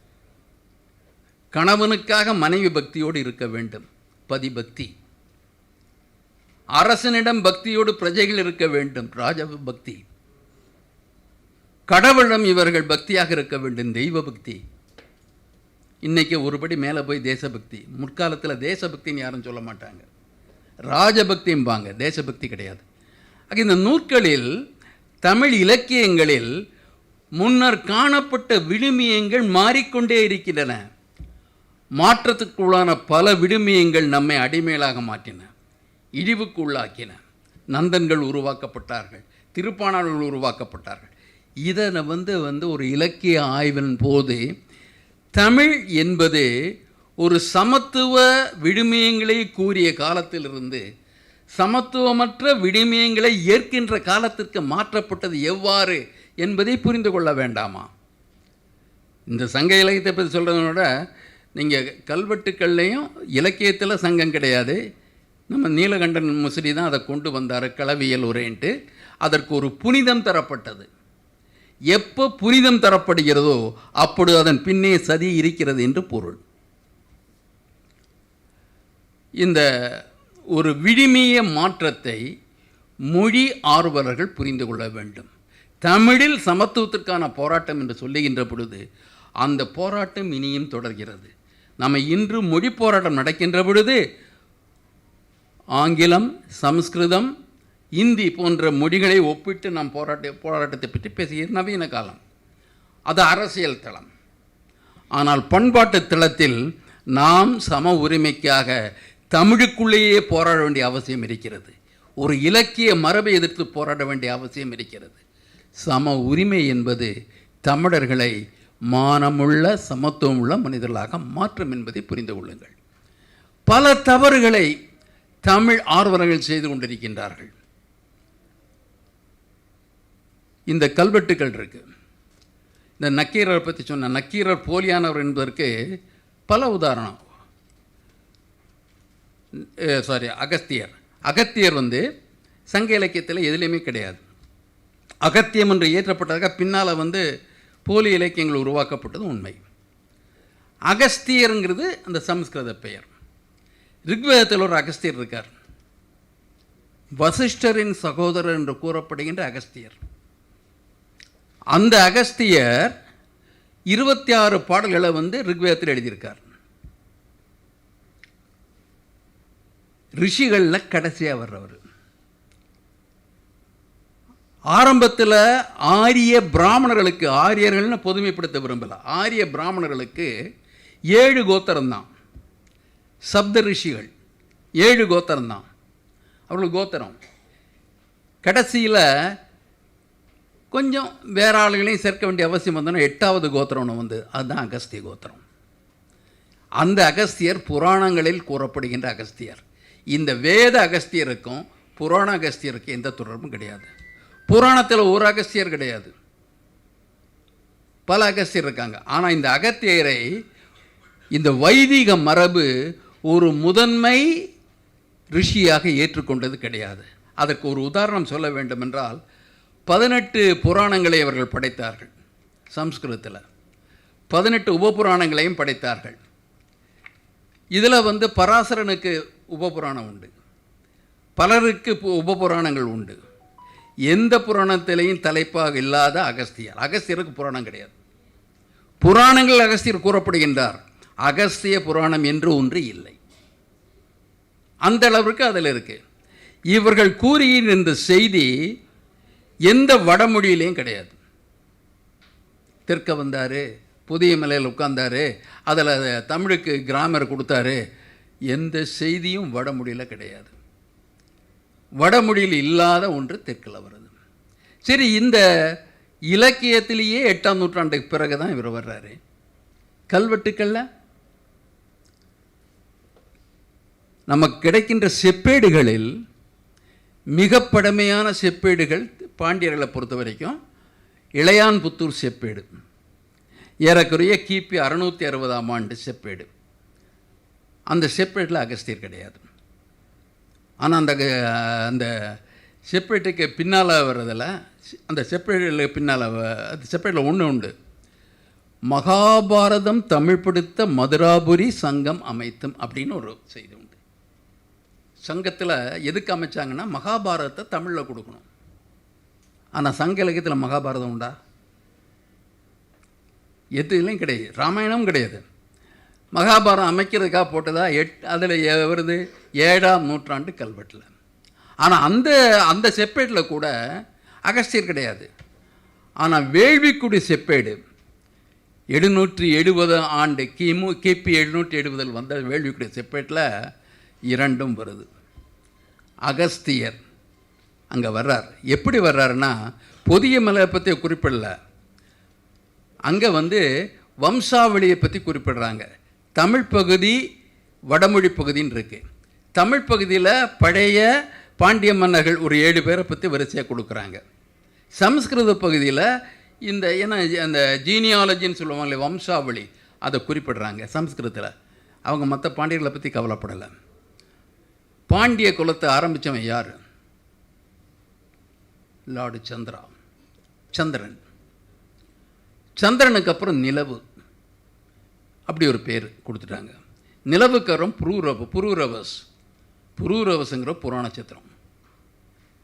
கணவனுக்காக மனைவி பக்தியோடு இருக்க வேண்டும், பதிபக்தி. அரசனிடம் பக்தியோடு பிரஜைகள் இருக்க வேண்டும், ராஜ பக்தி. கடவுளிடம் இவர்கள் பக்தியாக இருக்க வேண்டும், தெய்வ பக்தி. இன்னைக்கு ஒருபடி மேலே போய் தேசபக்தி. முற்காலத்தில் தேசபக்தின்னு யாரும் சொல்ல மாட்டாங்க, ராஜபக்திம்பாங்க, தேசபக்தி கிடையாது. இந்த நூற்களில், தமிழ் இலக்கியங்களில் முன்னர் காணப்பட்ட விழுமியங்கள் மாறிக்கொண்டே இருக்கின்றன. மாற்றத்துக்குள்ளான பல விழுமியங்கள் நம்மை அடிமைகளாக மாற்றின, இழிவுக்கு உள்ளாக்கின. நந்தன்கள் உருவாக்கப்பட்டார்கள், திருப்பாணர்கள் உருவாக்கப்பட்டார்கள். இதை ஒரு இலக்கிய ஆய்வின் போது தமிழ் என்பது ஒரு சமத்துவ விழுமியங்களை கூறிய காலத்திலிருந்து சமத்துவமற்ற விழுமியங்களை ஏற்கின்ற காலத்திற்கு மாற்றப்பட்டது எவ்வாறு என்பதை புரிந்து கொள்ள வேண்டாமா? இந்த சங்க இலக்கியத்தை பற்றி சொல்கிறத விட நீங்கள் கல்வெட்டுக்கள்லேயும் இலக்கியத்தில் சங்கம் கிடையாது. நம்ம நீலகண்டன் முசிறி தான் அதை கொண்டு வந்தார், களவியல் உரைன்ட்டு. அதற்கு ஒரு புனிதம் தரப்பட்டது. எப்போ புனிதம் தரப்படுகிறதோ அப்பொழுது அதன் பின்னே சதி இருக்கிறது என்று பொருள். இந்த ஒரு விழுமிய மாற்றத்தை மொழி ஆர்வலர்கள் புரிந்து கொள்ள வேண்டும். தமிழில் சமத்துவத்திற்கான போராட்டம் என்று சொல்லுகின்ற பொழுது அந்த போராட்டம் இனியும் தொடர்கிறது. நம்ம இன்று மொழி போராட்டம் நடக்கின்ற பொழுது ஆங்கிலம், சமஸ்கிருதம், இந்தி போன்ற மொழிகளை ஒப்பிட்டு நாம் போராட்டத்தை பற்றி பேசுகிற நவீன காலம். அது அரசியல் தளம். ஆனால் பண்பாட்டு தளத்தில் நாம் சம உரிமைக்காக தமிழுக்குள்ளேயே போராட வேண்டிய அவசியம் இருக்கிறது. ஒரு இலக்கிய மரபை எதிர்த்து போராட வேண்டிய அவசியம் இருக்கிறது. சம உரிமை என்பது தமிழர்களை மானமுள்ள சமத்துவமுள்ள மனிதர்களாக மாற்றும் என்பதை புரிந்து கொள்ளுங்கள். பல தவறுகளை தமிழ் ஆர்வலர்கள் செய்து கொண்டிருக்கின்றார்கள். இந்த கல்வெட்டுக்கள் இருக்கு. இந்த நக்கீரரை பற்றி சொன்ன நக்கீரர் போலியானவர் என்பதற்கு பல உதாரணம். அகத்தியர் சங்க இலக்கியத்தில் எதுலேயுமே கிடையாது. அகத்தியம் என்று ஏற்றப்பட்டதாக பின்னால் போலி இலக்கியங்கள் உருவாக்கப்பட்டது உண்மை. அகஸ்தியருங்கிறது அந்த சமஸ்கிருத பெயர். ரிக்வேதத்தில் ஒரு அகஸ்தியர் இருக்கார். வசிஷ்டரின் சகோதரர் என்று கூறப்படுகின்ற அகஸ்தியர். அந்த அகஸ்தியர் 26 பாடல்களை ரிக்வேதத்தில் எழுதியிருக்கார். ரிஷிகளில் கடைசியாக வர்றவர். ஆரம்பத்தில் ஆரிய பிராமணர்களுக்கு, ஆரியர்கள்னு பொதுமைப்படுத்த விரும்பல, ஆரிய பிராமணர்களுக்கு 7 கோத்திரம்தான். சப்த ரிஷிகள் 7 கோத்திரம்தான் அவர்கள் கோத்திரம். கடைசியில் கொஞ்சம் வேற ஆளுகளையும் சேர்க்க வேண்டிய அவசியம் வந்தோன்னா 8வது கோத்திரம் அதுதான் அகஸ்திய கோத்திரம். அந்த அகஸ்தியர் புராணங்களில் கூறப்படுகின்ற அகஸ்தியர். இந்த வேத அகஸ்தியருக்கும் புராண அகஸ்தியருக்கும் எந்த தொடர்பும் கிடையாது. புராணத்தில் ஒரு அகஸ்தியர் கிடையாது, பல அகஸ்தியர் இருக்காங்க. ஆனால் இந்த அகத்தியரை இந்த வைதிக மரபு ஒரு முதன்மை ரிஷியாக ஏற்றுக்கொண்டது கிடையாது. அதற்கு ஒரு உதாரணம் சொல்ல வேண்டும் என்றால் 18 புராணங்களை அவர்கள் படைத்தார்கள். சம்ஸ்கிருதத்தில் 18 உபபுராணங்களையும் படைத்தார்கள். இதில் பராசரனுக்கு உபபுராணம் உண்டு, பலருக்கு உபபுராணங்கள் உண்டு. எந்த புராணத்திலையும் தலைப்பாக இல்லாத அகஸ்தியருக்கு புராணம் கிடையாது. புராணங்கள் அகஸ்தியர் கூறப்படுகின்றார், அகஸ்திய புராணம் என்று ஒன்று இல்லை. அந்த அளவிற்கு அதில் இருக்கு. இவர்கள் கூறிய இந்த செய்தி எந்த வடமொழியிலையும் கிடையாது. தெற்க வந்தார், புதிய மலையில் உட்கார்ந்தாரு, அதில் தமிழுக்கு கிராமர் கொடுத்தாரு, எந்த செய்தியும் வடமொழியில் கிடையாது. வடமொழியில் இல்லாத ஒன்று தெற்கில் வருது. சரி, இந்த இலக்கியத்திலேயே 8ஆம் நூற்றாண்டுக்கு பிறகு தான் இவர் வர்றாரு. கல்வெட்டுக்களில் நமக்கு கிடைக்கின்ற செப்பேடுகளில் மிக பழமையான செப்பேடுகள் பாண்டியர்களை பொறுத்த வரைக்கும் இளையான்புத்தூர் செப்பேடு, ஏறக்குறைய கிபி 660ஆம் ஆண்டு செப்பேடு. அந்த செப்பேட்டில் அகஸ்தியர் கிடையாது. ஆனால் அந்த செப்பேட்டுக்கு பின்னால் வர்றதில், அந்த செப்பேடுகளுக்கு பின்னால் அந்த செப்பேட்டில் ஒன்று உண்டு, மகாபாரதம் தமிழ்படுத்த மதுராபுரி சங்கம் அமைத்தும் அப்படின்னு ஒரு செய்தி உண்டு. சங்கத்தில் எதுக்கு அமைச்சாங்கன்னா மகாபாரதத்தை தமிழில் கொடுக்கணும். ஆனால் சங்க இலக்கியத்தில் மகாபாரதம் உண்டா? எதுலையும் கிடையாது. ராமாயணமும் கிடையாது. மகாபாரதம் அமைக்கிறதுக்காக போட்டதா அதில் வருது 7ஆம் நூற்றாண்டு கல்வெட்டில். ஆனால் அந்த செப்பேட்டில் கூட அகஸ்தியர் கிடையாது. ஆனால் வேள்விக்குடி செப்பேடு 770 ஆண்டு கிபி 770 வந்த வேள்விக்குடி செப்பேட்டில் 2 வருது. அகஸ்தியர் அங்கே வர்றார். எப்படி வர்றாருன்னா, பொதிய மலை பற்றி குறிப்பிடல, அங்கே வம்சாவளியை பற்றி குறிப்பிடுறாங்க. தமிழ் பகுதி வடமொழி பகுதின்னு இருக்குது. தமிழ் பகுதியில் பழைய பாண்டிய மன்னர்கள் ஒரு 7 பேரை பற்றி வரிசையாக கொடுக்குறாங்க. சமஸ்கிருத பகுதியில் இந்த அந்த ஜீனியாலஜின்னு சொல்லுவாங்களே, வம்சாவளி, அதை குறிப்பிடுறாங்க சமஸ்கிருதத்தில். அவங்க மற்ற பாண்டியர்களை பற்றி கவலைப்படலை. பாண்டிய குலத்தை ஆரம்பித்தவன் யார்? லார்டு சந்திரன். சந்திரனுக்கு அப்புறம் நிலவு, அப்படி ஒரு பேர் கொடுத்துட்டாங்க. நிலவுக்கரம் புரூரவஸ்ங்கிற புராண சித்திரம்.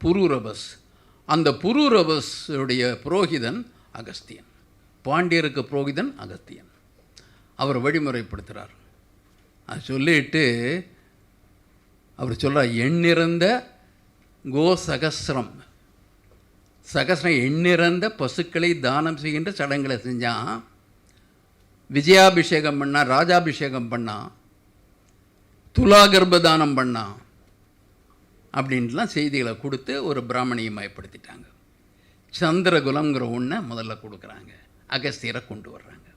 புரூரவஸ், அந்த புரூரவஸுடைய புரோகிதன் அகஸ்தியன். பாண்டியருக்கு புரோகிதன் அகஸ்தியன். அவர் வழிமுறைப்படுத்துகிறார். அது சொல்லிட்டு அவர் சொல்கிறார், எண்ணிறந்த சகஸ்ரம் எண்ணிறந்த பசுக்களை தானம் செய்கின்ற சடங்குகளை செஞ்சான். விஜயாபிஷேகம் பண்ணா, ராஜாபிஷேகம் பண்ணா, துலா கர்ப்பதானம் பண்ணா, அப்படின்ட்டுலாம் செய்திகளை கொடுத்து ஒரு பிராமணியை மயப்படுத்திட்டாங்க. சந்திரகுலங்கிற ஒன்றை முதல்ல கொடுக்குறாங்க, அகஸ்தியரை கொண்டு வர்றாங்க.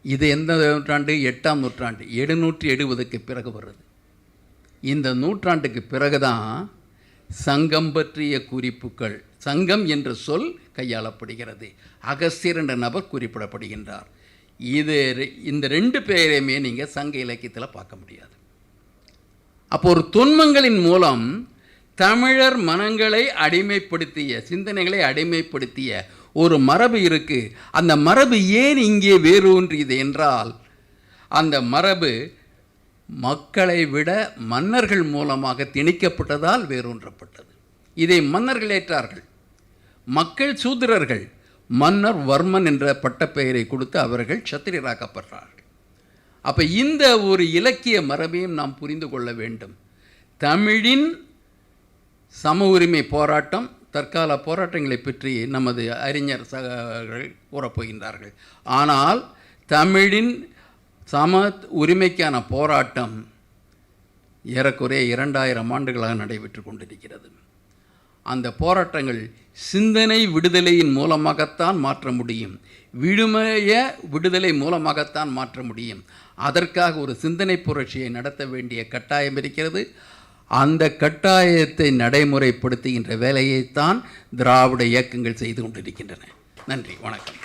இது எந்த நூற்றாண்டு? 8ஆம் நூற்றாண்டு, 770க்கு பிறகு வருது. இந்த நூற்றாண்டுக்கு பிறகுதான் சங்கம் பற்றிய குறிப்புகள், சங்கம் என்ற சொல் கையாளப்படுகிறது. அகஸ்தியர் என்ற நபர் குறிப்பிடப்படுகின்றார். இந்த 2 பேரையுமே நீங்கள் சங்க இலக்கியத்தில் பார்க்க முடியாது. அப்போ ஒரு தொன்மங்களின் மூலம் தமிழர் மனங்களை அடிமைப்படுத்திய, சிந்தனைகளை அடிமைப்படுத்திய ஒரு மரபு இருக்குது. அந்த மரபு ஏன் இங்கே வேரூன்றியது என்றால், அந்த மரபு மக்களை விட மன்னர்கள் மூலமாக திணிக்கப்பட்டதால் வேரூன்றப்பட்டது. இதை மன்னர்கள் ஏற்றார்கள். மக்கள் சூத்திரர்கள். மன்னர் வர்மன் என்ற பட்டப்பெயரை கொடுத்து அவர்கள் சத்திரியராக்கப்படுறார்கள். அப்போ இந்த ஒரு இலக்கிய மரபையும் நாம் புரிந்து கொள்ள வேண்டும். தமிழின் சம உரிமை போராட்டம், தற்கால போராட்டங்களை பற்றி நமது அறிஞர் சகர்கள் கூறப்போகின்றார்கள். ஆனால் தமிழின் சம உரிமைக்கான போராட்டம் ஏறக்குறைய 2000 ஆண்டுகளாக நடைபெற்று கொண்டிருக்கிறது. அந்த போராட்டங்கள் சிந்தனை விடுதலையின் மூலமாகத்தான் மாற்ற முடியும், விடுதலை மூலமாகத்தான் மாற்ற முடியும். அதற்காக ஒரு சிந்தனை புரட்சியை நடத்த வேண்டிய கட்டாயம் இருக்கிறது. அந்த கட்டாயத்தை நடைமுறைப்படுத்துகின்ற வேலையைத்தான் திராவிட இயக்கங்கள் செய்து கொண்டிருக்கின்றன. நன்றி, வணக்கம்.